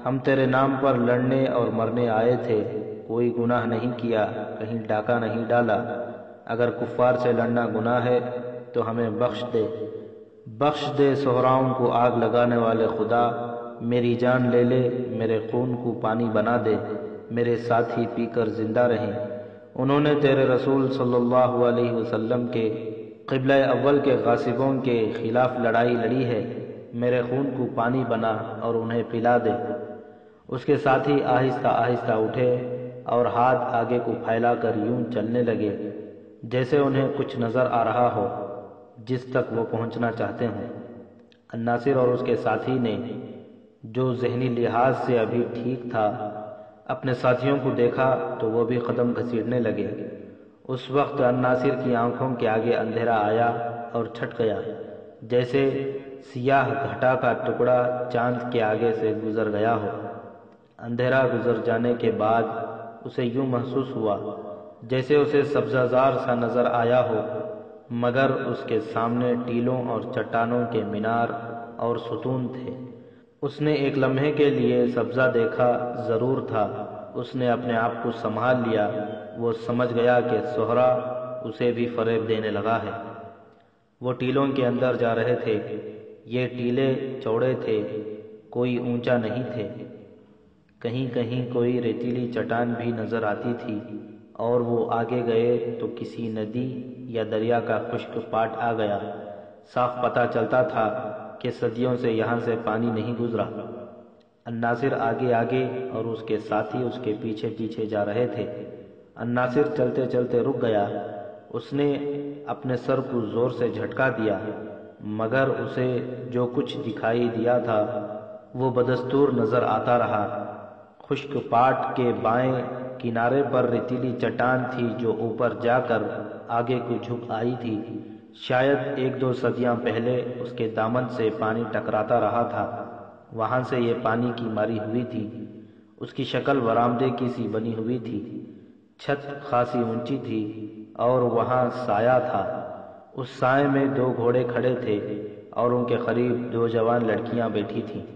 ہم تیرے نام پر لڑنے اور مرنے آئے تھے، کوئی گناہ نہیں کیا، کہیں ڈاکہ نہیں ڈالا۔ اگر کفار سے لڑنا گناہ ہے تو ہمیں بخش دے، بخش دے صحراؤں کو آگ لگانے والے خدا، میری جان لے لے، میرے خون کو پانی بنا دے، میرے ساتھی پی کر زندہ رہیں۔ انہوں نے تیرے رسول صلی اللہ علیہ وسلم کے قبلہ اول کے غاصبوں کے خلاف لڑائی لڑی ہے، میرے خون کو پانی بنا اور انہیں پلا دے۔ اس کے ساتھی آہستہ آہستہ اٹھے اور ہاتھ آگے کو پھیلا کر یوں چلنے لگے جیسے انہیں کچھ نظر آ رہا ہو جس تک وہ پہنچنا چاہتے ہوں۔ الناصر اور اس کے ساتھی نے، جو ذہنی لحاظ سے ابھی ٹھیک تھا، اپنے ساتھیوں کو دیکھا تو وہ بھی قدم گھسیٹنے لگے۔ اس وقت الناصر کی آنکھوں کے آگے اندھیرا آیا اور چھٹ گیا، جیسے سیاہ گھٹا کا ٹکڑا چاند کے آگے سے گزر گیا ہو۔ اندھیرا گزر جانے کے بعد اسے یوں محسوس ہوا جیسے اسے سبزہ زار سا نظر آیا ہو، مگر اس کے سامنے ٹیلوں اور چٹانوں کے مینار اور ستون تھے۔ اس نے ایک لمحے کے لیے سبزہ دیکھا ضرور تھا، اس نے اپنے آپ کو سنبھال لیا۔ وہ سمجھ گیا کہ صحرا اسے بھی فریب دینے لگا ہے۔ وہ ٹیلوں کے اندر جا رہے تھے۔ یہ ٹیلے چوڑے تھے، کوئی اونچا نہیں تھے۔ کہیں کہیں کوئی ریتیلی چٹان بھی نظر آتی تھی، اور وہ آگے گئے تو کسی ندی یا دریا کا خشک پاٹ آ گیا۔ صاف پتہ چلتا تھا کہ صدیوں سے یہاں سے پانی نہیں گزرا۔ الناصر آگے آگے اور اس کے ساتھی اس کے پیچھے پیچھے جا رہے تھے۔ الناصر چلتے چلتے رک گیا۔ اس نے اپنے سر کو زور سے جھٹکا دیا، مگر اسے جو کچھ دکھائی دیا تھا وہ بدستور نظر آتا رہا۔ خشک پاٹ کے بائیں کنارے پر ریتیلی چٹان تھی جو اوپر جا کر آگے کو جھک آئی تھی۔ شاید 1-2 صدیاں پہلے اس کے دامن سے پانی ٹکراتا رہا تھا، وہاں سے یہ پانی کی ماری ہوئی تھی۔ اس کی شکل برآمدے کی سی بنی ہوئی تھی، چھت خاصی اونچی تھی اور وہاں سایہ تھا۔ اس سائے میں 2 گھوڑے کھڑے تھے اور ان کے قریب 2 جوان لڑکیاں بیٹھی تھیں۔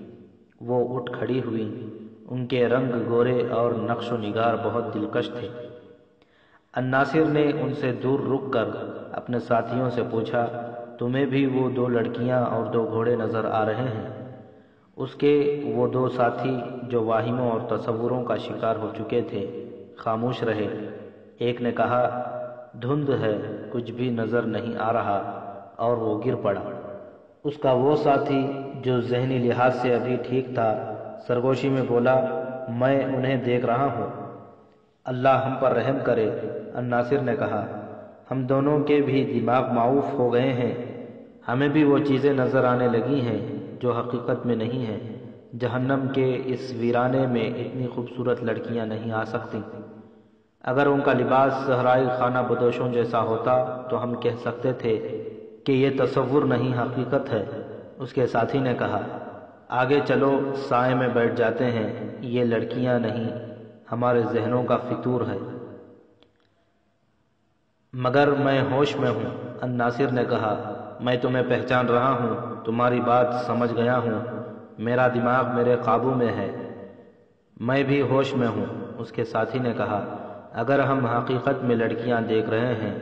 وہ اٹھ کھڑی ہوئیں، ان کے رنگ گورے اور نقش و نگار بہت دلکش تھے۔ الناصر نے ان سے دور رک کر اپنے ساتھیوں سے پوچھا، تمہیں بھی وہ 2 لڑکیاں اور 2 گھوڑے نظر آ رہے ہیں؟ اس کے وہ 2 ساتھی جو واہموں اور تصوروں کا شکار ہو چکے تھے خاموش رہے۔ ایک نے کہا، دھند ہے، کچھ بھی نظر نہیں آ رہا، اور وہ گر پڑا۔ اس کا وہ ساتھی جو ذہنی لحاظ سے ابھی ٹھیک تھا سرگوشی میں بولا، میں انہیں دیکھ رہا ہوں۔ اللہ ہم پر رحم کرے، الناصر نے کہا، ہم دونوں کے بھی دماغ معوف ہو گئے ہیں۔ ہمیں بھی وہ چیزیں نظر آنے لگی ہیں جو حقیقت میں نہیں ہیں۔ جہنم کے اس ویرانے میں اتنی خوبصورت لڑکیاں نہیں آ سکتی۔ اگر ان کا لباس صحرائی خانہ بدوشوں جیسا ہوتا تو ہم کہہ سکتے تھے کہ یہ تصور نہیں حقیقت ہے۔ اس کے ساتھی نے کہا، آگے چلو، سائے میں بیٹھ جاتے ہیں، یہ لڑکیاں نہیں، ہمارے ذہنوں کا فطور ہے۔ مگر میں ہوش میں ہوں، الناصر نے کہا، میں تمہیں پہچان رہا ہوں، تمہاری بات سمجھ گیا ہوں، میرا دماغ میرے قابو میں ہے، میں بھی ہوش میں ہوں۔ اس کے ساتھی نے کہا، اگر ہم حقیقت میں لڑکیاں دیکھ رہے ہیں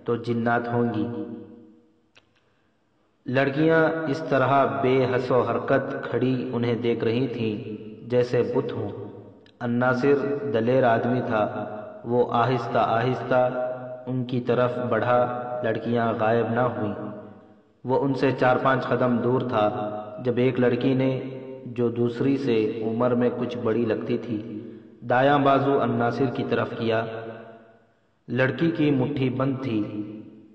تو جنات ہوں گی۔ لڑکیاں اس طرح بے حس و حرکت کھڑی انہیں دیکھ رہی تھیں جیسے بت ہوں۔ الناصر دلیر آدمی تھا، وہ آہستہ آہستہ ان کی طرف بڑھا، لڑکیاں غائب نہ ہوئیں۔ وہ ان سے 4-5 قدم دور تھا جب ایک لڑکی نے، جو دوسری سے عمر میں کچھ بڑی لگتی تھی، دایاں بازو الناصر کی طرف کیا۔ لڑکی کی مٹھی بند تھی۔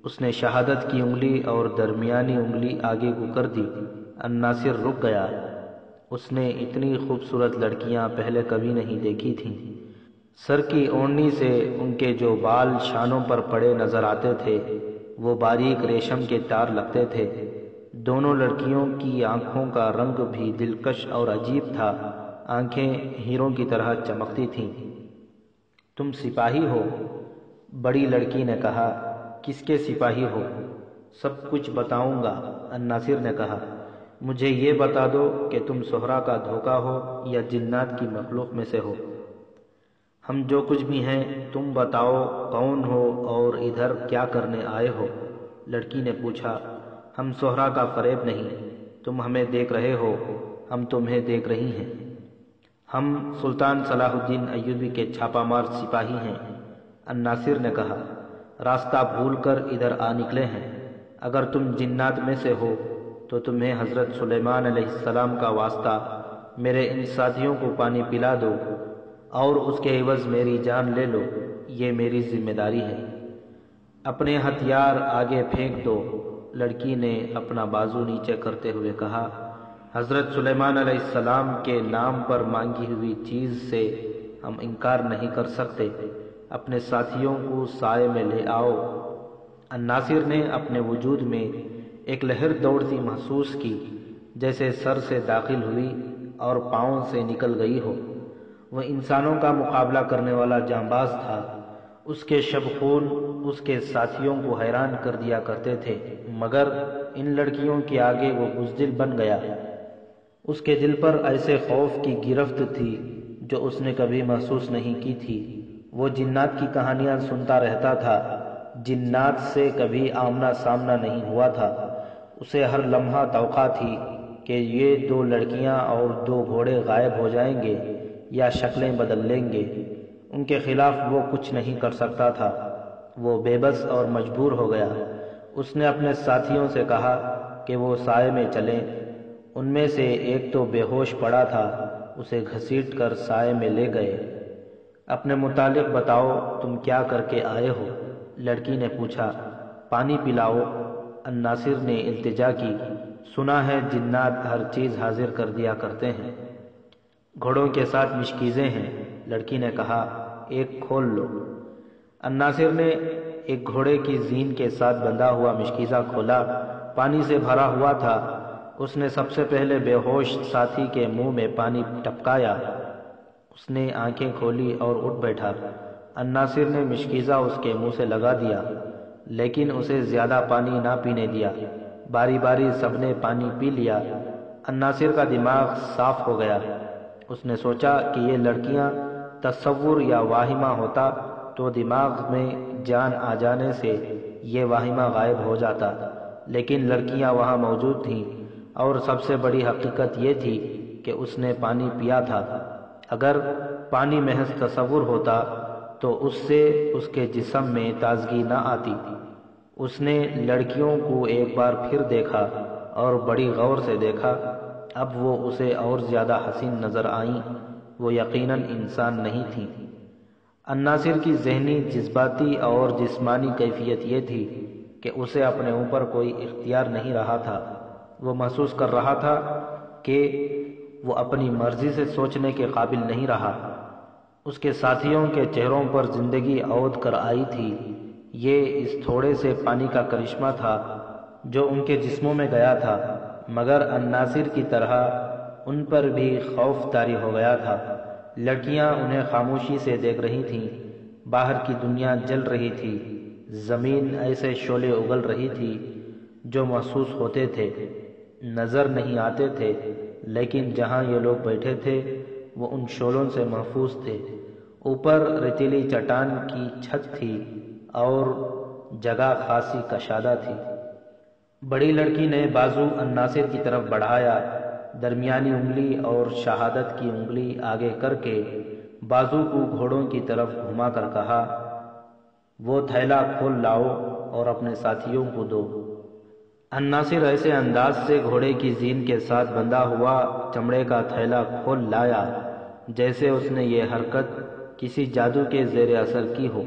اس نے شہادت کی انگلی اور درمیانی انگلی آگے کو کر دی۔ الناصر رک گیا۔ اس نے اتنی خوبصورت لڑکیاں پہلے کبھی نہیں دیکھی تھیں۔ سر کی اوڑھنی سے ان کے جو بال شانوں پر پڑے نظر آتے تھے وہ باریک ریشم کے تار لگتے تھے۔ دونوں لڑکیوں کی آنکھوں کا رنگ بھی دلکش اور عجیب تھا، آنکھیں ہیروں کی طرح چمکتی تھیں۔ تم سپاہی ہو؟ بڑی لڑکی نے کہا، کس کے سپاہی ہو؟ سب کچھ بتاؤں گا، الناصر نے کہا، مجھے یہ بتا دو کہ تم زہرا کا دھوکہ ہو یا جنات کی مخلوق میں سے ہو۔ ہم جو کچھ بھی ہیں، تم بتاؤ کون ہو اور ادھر کیا کرنے آئے ہو؟ لڑکی نے پوچھا، ہم زہرا کا فریب نہیں، تم ہمیں دیکھ رہے ہو، ہم تمہیں دیکھ رہی ہیں۔ ہم سلطان صلاح الدین ایوبی کے چھاپہ مار سپاہی ہیں، الناصر نے کہا، راستہ بھول کر ادھر آ نکلے ہیں۔ اگر تم جنات میں سے ہو تو تمہیں حضرت سلیمان علیہ السلام کا واسطہ، میرے ان ساتھیوں کو پانی پلا دو اور اس کے عوض میری جان لے لو، یہ میری ذمہ داری ہے۔ اپنے ہتھیار آگے پھینک دو، لڑکی نے اپنا بازو نیچے کرتے ہوئے کہا، حضرت سلیمان علیہ السلام کے نام پر مانگی ہوئی چیز سے ہم انکار نہیں کر سکتے، اپنے ساتھیوں کو سائے میں لے آؤ۔ الناصر نے اپنے وجود میں ایک لہر دوڑتی محسوس کی، جیسے سر سے داخل ہوئی اور پاؤں سے نکل گئی ہو۔ وہ انسانوں کا مقابلہ کرنے والا جانباز تھا۔ اس کے شب خون اس کے ساتھیوں کو حیران کر دیا کرتے تھے، مگر ان لڑکیوں کے آگے وہ بزدل بن گیا۔ اس کے دل پر ایسے خوف کی گرفت تھی جو اس نے کبھی محسوس نہیں کی تھی۔ وہ جنات کی کہانیاں سنتا رہتا تھا، جنات سے کبھی آمنا سامنا نہیں ہوا تھا۔ اسے ہر لمحہ توقع تھی کہ یہ 2 لڑکیاں اور 2 گھوڑے غائب ہو جائیں گے یا شکلیں بدل لیں گے۔ ان کے خلاف وہ کچھ نہیں کر سکتا تھا۔ وہ بے بس اور مجبور ہو گیا۔ اس نے اپنے ساتھیوں سے کہا کہ وہ سائے میں چلیں۔ ان میں سے ایک تو بے ہوش پڑا تھا، اسے گھسیٹ کر سائے میں لے گئے۔ اپنے متعلق بتاؤ، تم کیا کر کے آئے ہو؟ لڑکی نے پوچھا۔ پانی پلاؤ۔ الناصر نے التجا کی۔ سنا ہے جنات ہر چیز حاضر کر دیا کرتے ہیں۔ گھوڑوں کے ساتھ مشکیزیں ہیں، لڑکی نے کہا، ایک کھول لو۔ الناصر نے ایک گھوڑے کی زین کے ساتھ بندھا ہوا مشکیزہ کھولا۔ پانی سے بھرا ہوا تھا۔ اس نے سب سے پہلے بے ہوش ساتھی کے منہ میں پانی ٹپکایا۔ اس نے آنکھیں کھولی اور اٹھ بیٹھا۔ الناصر نے مشکیزہ اس کے منہ سے لگا دیا، لیکن اسے زیادہ پانی نہ پینے دیا۔ باری باری سب نے پانی پی لیا۔ الناصر کا دماغ صاف ہو گیا۔ اس نے سوچا کہ یہ لڑکیاں تصور یا واہمہ ہوتا تو دماغ میں جان آ جانے سے یہ واہمہ غائب ہو جاتا، لیکن لڑکیاں وہاں موجود تھیں، اور سب سے بڑی حقیقت یہ تھی کہ اس نے پانی پیا تھا۔ اگر پانی محض تصور ہوتا تو اس سے اس کے جسم میں تازگی نہ آتی۔ اس نے لڑکیوں کو ایک بار پھر دیکھا اور بڑی غور سے دیکھا۔ اب وہ اسے اور زیادہ حسین نظر آئیں۔ وہ یقیناً انسان نہیں تھیں۔ الناصر کی ذہنی، جذباتی اور جسمانی کیفیت یہ تھی کہ اسے اپنے اوپر کوئی اختیار نہیں رہا تھا۔ وہ محسوس کر رہا تھا کہ وہ اپنی مرضی سے سوچنے کے قابل نہیں رہا۔ اس کے ساتھیوں کے چہروں پر زندگی عود کر آئی تھی۔ یہ اس تھوڑے سے پانی کا کرشمہ تھا جو ان کے جسموں میں گیا تھا، مگر الناصر کی طرح ان پر بھی خوف طاری ہو گیا تھا۔ لڑکیاں انہیں خاموشی سے دیکھ رہی تھیں۔ باہر کی دنیا جل رہی تھی۔ زمین ایسے شعلے اگل رہی تھی جو محسوس ہوتے تھے، نظر نہیں آتے تھے، لیکن جہاں یہ لوگ بیٹھے تھے وہ ان شعلوں سے محفوظ تھے۔ اوپر ریتیلی چٹان کی چھت تھی اور جگہ خاصی کشادہ تھی۔ بڑی لڑکی نے بازو الناصر کی طرف بڑھایا، درمیانی انگلی اور شہادت کی انگلی آگے کر کے بازو کو گھوڑوں کی طرف گھما کر کہا، وہ تھیلا کھول لاؤ اور اپنے ساتھیوں کو دو۔ الناصر ایسے انداز سے گھوڑے کی زین کے ساتھ بندھا ہوا چمڑے کا تھیلا کھول لایا جیسے اس نے یہ حرکت کسی جادو کے زیر اثر کی ہو۔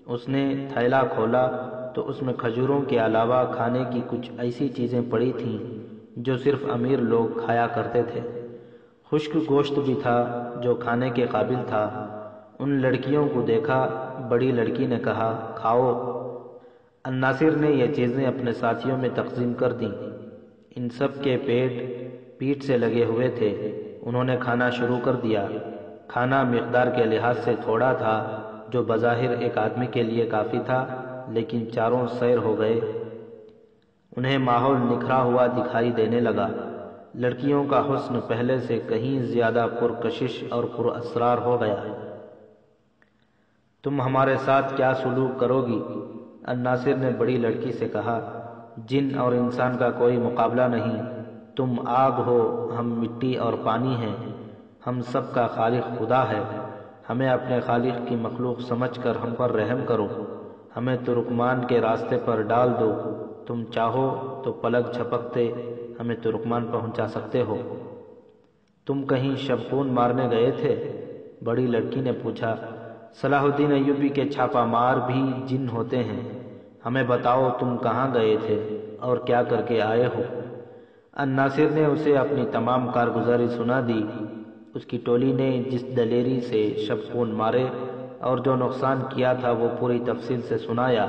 اس نے تھیلا کھولا تو اس میں کھجوروں کے علاوہ کھانے کی کچھ ایسی چیزیں پڑی تھیں جو صرف امیر لوگ کھایا کرتے تھے۔ خشک گوشت بھی تھا جو کھانے کے قابل تھا۔ ان لڑکیوں کو دیکھا، بڑی لڑکی نے کہا، کھاؤ۔ الناصر نے یہ چیزیں اپنے ساتھیوں میں تقسیم کر دیں۔ ان سب کے پیٹ سے لگے ہوئے تھے۔ انہوں نے کھانا شروع کر دیا۔ کھانا مقدار کے لحاظ سے تھوڑا تھا، جو بظاہر ایک آدمی کے لیے کافی تھا، لیکن چاروں سیر ہو گئے۔ انہیں ماحول نکھرا ہوا دکھائی دینے لگا۔ لڑکیوں کا حسن پہلے سے کہیں زیادہ پرکشش اور پراسرار ہو گیا۔ تم ہمارے ساتھ کیا سلوک کرو گی؟ الناصر نے بڑی لڑکی سے کہا، جن اور انسان کا کوئی مقابلہ نہیں۔ تم آگ ہو، ہم مٹی اور پانی ہیں۔ ہم سب کا خالق خدا ہے۔ ہمیں اپنے خالق کی مخلوق سمجھ کر ہم پر رحم کرو۔ ہمیں ترکمان کے راستے پر ڈال دو۔ تم چاہو تو پلک جھپکتے ہمیں ترکمان پہنچا سکتے ہو۔ تم کہیں شبخون مارنے گئے تھے؟ بڑی لڑکی نے پوچھا۔ صلاح الدین ایوبی کے چھاپہ مار بھی جن ہوتے ہیں۔ ہمیں بتاؤ تم کہاں گئے تھے اور کیا کر کے آئے ہو؟ الناصر نے اسے اپنی تمام کارگزاری سنا دی۔ اس کی ٹولی نے جس دلیری سے شبخون مارے اور جو نقصان کیا تھا وہ پوری تفصیل سے سنایا،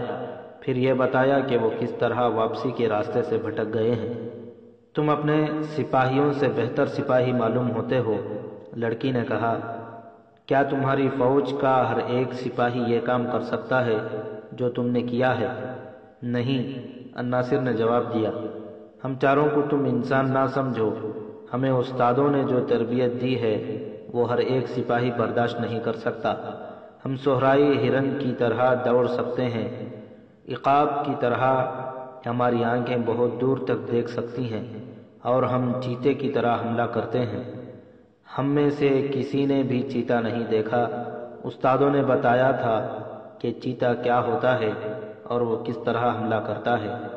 پھر یہ بتایا کہ وہ کس طرح واپسی کے راستے سے بھٹک گئے ہیں۔ تم اپنے سپاہیوں سے بہتر سپاہی معلوم ہوتے ہو، لڑکی نے کہا۔ کیا تمہاری فوج کا ہر ایک سپاہی یہ کام کر سکتا ہے جو تم نے کیا ہے؟ نہیں، الناصر نے جواب دیا۔ ہم چاروں کو تم انسان نہ سمجھو۔ ہمیں استادوں نے جو تربیت دی ہے وہ ہر ایک سپاہی برداشت نہیں کر سکتا۔ ہم صحرائی ہرن کی طرح دوڑ سکتے ہیں، عقاب کی طرح ہماری آنکھیں بہت دور تک دیکھ سکتی ہیں، اور ہم چیتے کی طرح حملہ کرتے ہیں۔ ہم میں سے کسی نے بھی چیتا نہیں دیکھا۔ استادوں نے بتایا تھا کہ چیتا کیا ہوتا ہے اور وہ کس طرح حملہ کرتا ہے۔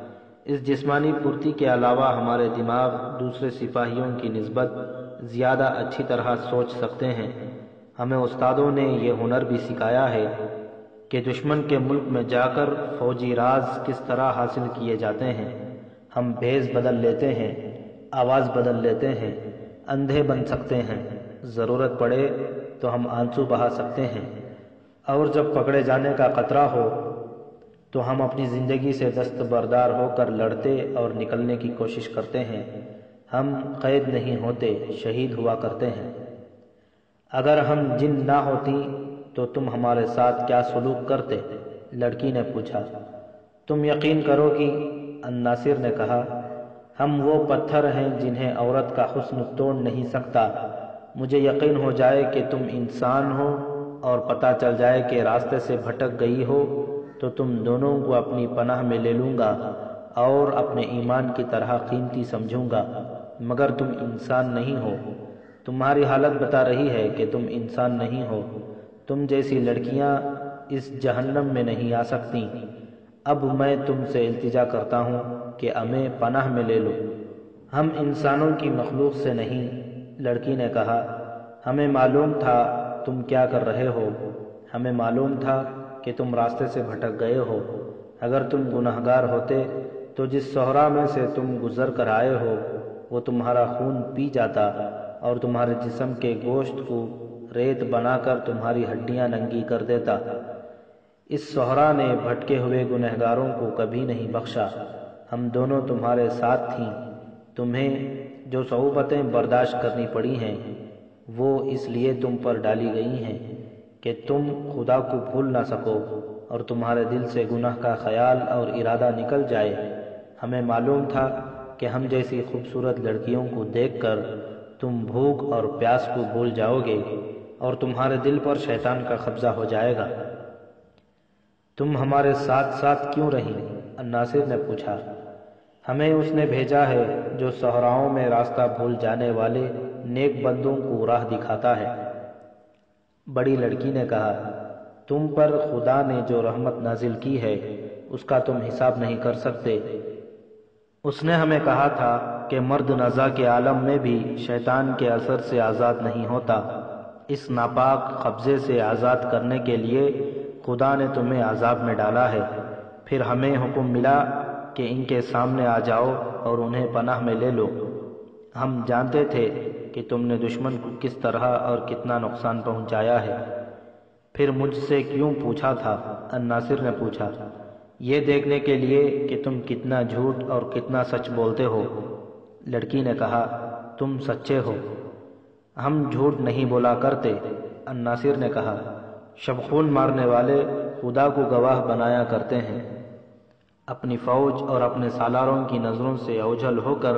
اس جسمانی پھرتی کے علاوہ ہمارے دماغ دوسرے سپاہیوں کی نسبت زیادہ اچھی طرح سوچ سکتے ہیں۔ ہمیں استادوں نے یہ ہنر بھی سکھایا ہے کہ دشمن کے ملک میں جا کر فوجی راز کس طرح حاصل کیے جاتے ہیں۔ ہم بھیس بدل لیتے ہیں، آواز بدل لیتے ہیں، اندھے بن سکتے ہیں، ضرورت پڑے تو ہم آنسو بہا سکتے ہیں، اور جب پکڑے جانے کا خطرہ ہو تو ہم اپنی زندگی سے دستبردار ہو کر لڑتے اور نکلنے کی کوشش کرتے ہیں۔ ہم قید نہیں ہوتے، شہید ہوا کرتے ہیں۔ اگر ہم جن نہ ہوتی تو تم ہمارے ساتھ کیا سلوک کرتے؟ لڑکی نے پوچھا۔ تم یقین کرو گی، الناصر نے کہا، ہم وہ پتھر ہیں جنہیں عورت کا حسن توڑ نہیں سکتا۔ مجھے یقین ہو جائے کہ تم انسان ہو اور پتہ چل جائے کہ راستے سے بھٹک گئی ہو تو تم دونوں کو اپنی پناہ میں لے لوں گا اور اپنے ایمان کی طرح قیمتی سمجھوں گا، مگر تم انسان نہیں ہو۔ تمہاری حالت بتا رہی ہے کہ تم انسان نہیں ہو۔ تم جیسی لڑکیاں اس جہنم میں نہیں آ سکتی۔ اب میں تم سے التجا کرتا ہوں کہ ہمیں پناہ میں لے لو۔ ہم انسانوں کی مخلوق سے نہیں، لڑکی نے کہا۔ ہمیں معلوم تھا تم کیا کر رہے ہو، ہمیں معلوم تھا کہ تم راستے سے بھٹک گئے ہو۔ اگر تم گنہگار ہوتے تو جس صحرا میں سے تم گزر کر آئے ہو وہ تمہارا خون پی جاتا اور تمہارے جسم کے گوشت کو ریت بنا کر تمہاری ہڈیاں ننگی کر دیتا۔ اس صحرا نے بھٹکے ہوئے گنہگاروں کو کبھی نہیں بخشا۔ ہم دونوں تمہارے ساتھ تھیں۔ تمہیں جو صعوبتیں برداشت کرنی پڑی ہیں وہ اس لیے تم پر ڈالی گئی ہیں کہ تم خدا کو بھول نہ سکو اور تمہارے دل سے گناہ کا خیال اور ارادہ نکل جائے۔ ہمیں معلوم تھا کہ ہم جیسی خوبصورت لڑکیوں کو دیکھ کر تم بھوک اور پیاس کو بھول جاؤ گے اور تمہارے دل پر شیطان کا قبضہ ہو جائے گا۔ تم ہمارے ساتھ ساتھ کیوں رہیں؟ الناصر نے پوچھا۔ ہمیں اس نے بھیجا ہے جو صحراؤں میں راستہ بھول جانے والے نیک بندوں کو راہ دکھاتا ہے۔ بڑی لڑکی نے کہا، تم پر خدا نے جو رحمت نازل کی ہے اس کا تم حساب نہیں کر سکتے۔ اس نے ہمیں کہا تھا کہ مرد نزا کے عالم میں بھی شیطان کے اثر سے آزاد نہیں ہوتا۔ اس ناپاک قبضے سے آزاد کرنے کے لیے خدا نے تمہیں عذاب میں ڈالا ہے۔ پھر ہمیں حکم ملا کہ ان کے سامنے آ جاؤ اور انہیں پناہ میں لے لو۔ ہم جانتے تھے کہ تم نے دشمن کو کس طرح اور کتنا نقصان پہنچایا ہے۔ پھر مجھ سے کیوں پوچھا تھا؟ الناصر نے پوچھا۔ یہ دیکھنے کے لیے کہ تم کتنا جھوٹ اور کتنا سچ بولتے ہو۔ لڑکی نے کہا، تم سچے ہو۔ ہم جھوٹ نہیں بولا کرتے، الناصر نے کہا۔ شبخون مارنے والے خدا کو گواہ بنایا کرتے ہیں۔ اپنی فوج اور اپنے سالاروں کی نظروں سے اوجھل ہو کر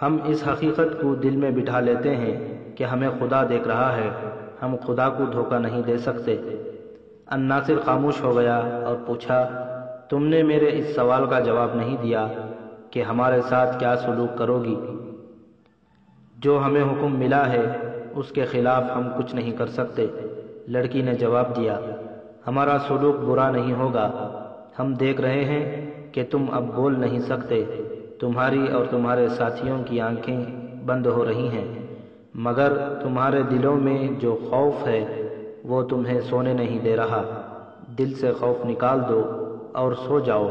ہم اس حقیقت کو دل میں بٹھا لیتے ہیں کہ ہمیں خدا دیکھ رہا ہے۔ ہم خدا کو دھوکہ نہیں دے سکتے۔ الناصر خاموش ہو گیا اور پوچھا، تم نے میرے اس سوال کا جواب نہیں دیا کہ ہمارے ساتھ کیا سلوک کرو گی؟ جو ہمیں حکم ملا ہے اس کے خلاف ہم کچھ نہیں کر سکتے، لڑکی نے جواب دیا۔ ہمارا سلوک برا نہیں ہوگا۔ ہم دیکھ رہے ہیں کہ تم اب بول نہیں سکتے۔ تمہاری اور تمہارے ساتھیوں کی آنکھیں بند ہو رہی ہیں، مگر تمہارے دلوں میں جو خوف ہے وہ تمہیں سونے نہیں دے رہا۔ دل سے خوف نکال دو اور سو جاؤ۔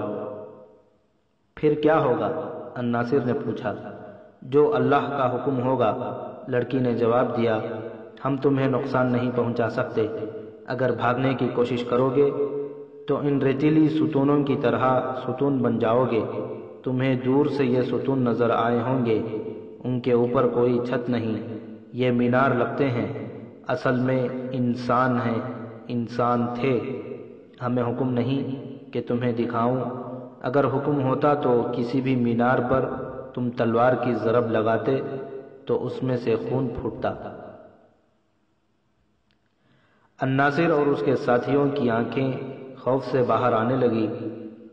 پھر کیا ہوگا؟ الناصر نے پوچھا۔ جو اللہ کا حکم ہوگا، لڑکی نے جواب دیا۔ ہم تمہیں نقصان نہیں پہنچا سکتے۔ اگر بھاگنے کی کوشش کرو گے تو ان ریتیلی ستونوں کی طرح ستون بن جاؤ گے۔ تمہیں دور سے یہ ستون نظر آئے ہوں گے، ان کے اوپر کوئی چھت نہیں، یہ مینار لگتے ہیں، اصل میں انسان ہیں، انسان تھے۔ ہمیں حکم نہیں کہ تمہیں دکھاؤں۔ اگر حکم ہوتا تو کسی بھی مینار پر تم تلوار کی ضرب لگاتے تو اس میں سے خون پھوٹتا۔ الناصر اور اس کے ساتھیوں کی آنکھیں خوف سے باہر آنے لگی،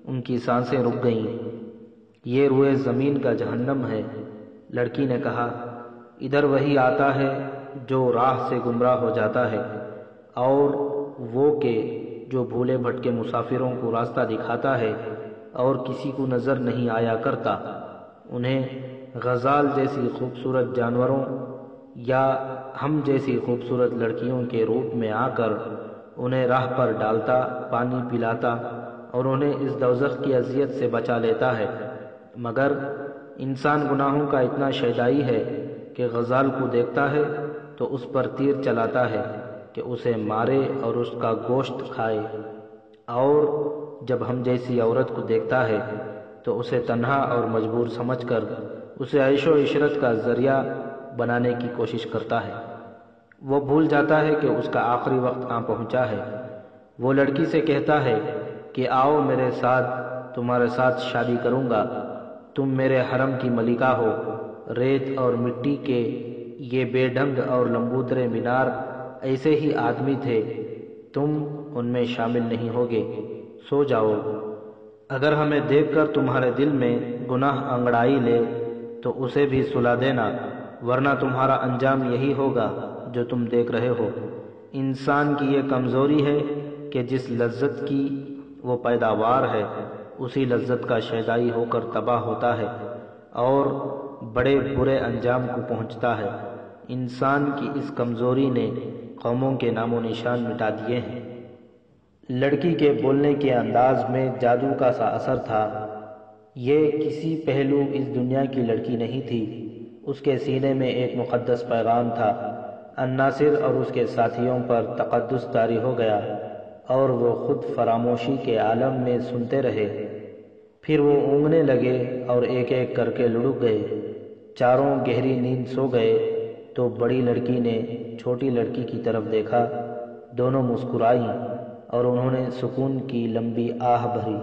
ان کی سانسیں رک گئیں۔ یہ روئے زمین کا جہنم ہے، لڑکی نے کہا۔ ادھر وہی آتا ہے جو راہ سے گمراہ ہو جاتا ہے، اور وہ کہ جو بھولے بھٹکے مسافروں کو راستہ دکھاتا ہے اور کسی کو نظر نہیں آیا کرتا۔ انہیں غزال جیسی خوبصورت جانوروں یا ہم جیسی خوبصورت لڑکیوں کے روپ میں آ کر انہیں راہ پر ڈالتا، پانی پلاتا اور انہیں اس دوزخ کی اذیت سے بچا لیتا ہے، مگر انسان گناہوں کا اتنا شیدائی ہے کہ غزال کو دیکھتا ہے تو اس پر تیر چلاتا ہے کہ اسے مارے اور اس کا گوشت کھائے، اور جب ہم جیسی عورت کو دیکھتا ہے تو اسے تنہا اور مجبور سمجھ کر اسے عیش و عشرت کا ذریعہ بنانے کی کوشش کرتا ہے۔ وہ بھول جاتا ہے کہ اس کا آخری وقت آ پہنچا ہے۔ وہ لڑکی سے کہتا ہے کہ آؤ میرے ساتھ، تمہارے ساتھ شادی کروں گا، تم میرے حرم کی ملکہ ہو۔ ریت اور مٹی کے یہ بے ڈھنگ اور لمبودرے مینار ایسے ہی آدمی تھے، تم ان میں شامل نہیں ہوگے، سو جاؤ۔ اگر ہمیں دیکھ کر تمہارے دل میں گناہ انگڑائی لے تو اسے بھی سلا دینا، ورنہ تمہارا انجام یہی ہوگا جو تم دیکھ رہے ہو۔ انسان کی یہ کمزوری ہے کہ جس لذت کی وہ پیداوار ہے اسی لذت کا شیدائی ہو کر تباہ ہوتا ہے اور بڑے برے انجام کو پہنچتا ہے۔ انسان کی اس کمزوری نے قوموں کے نام و نشان مٹا دیے ہیں۔ لڑکی کے بولنے کے انداز میں جادو کا سا اثر تھا۔ یہ کسی پہلو اس دنیا کی لڑکی نہیں تھی، اس کے سینے میں ایک مقدس پیغام تھا۔ الناصر اور اس کے ساتھیوں پر تقدس طاری ہو گیا اور وہ خود فراموشی کے عالم میں سنتے رہے۔ پھر وہ اونگنے لگے اور ایک ایک کر کے لڑک گئے۔ چاروں گہری نیند سو گئے تو بڑی لڑکی نے چھوٹی لڑکی کی طرف دیکھا، دونوں مسکرائیں اور انہوں نے سکون کی لمبی آہ بھری۔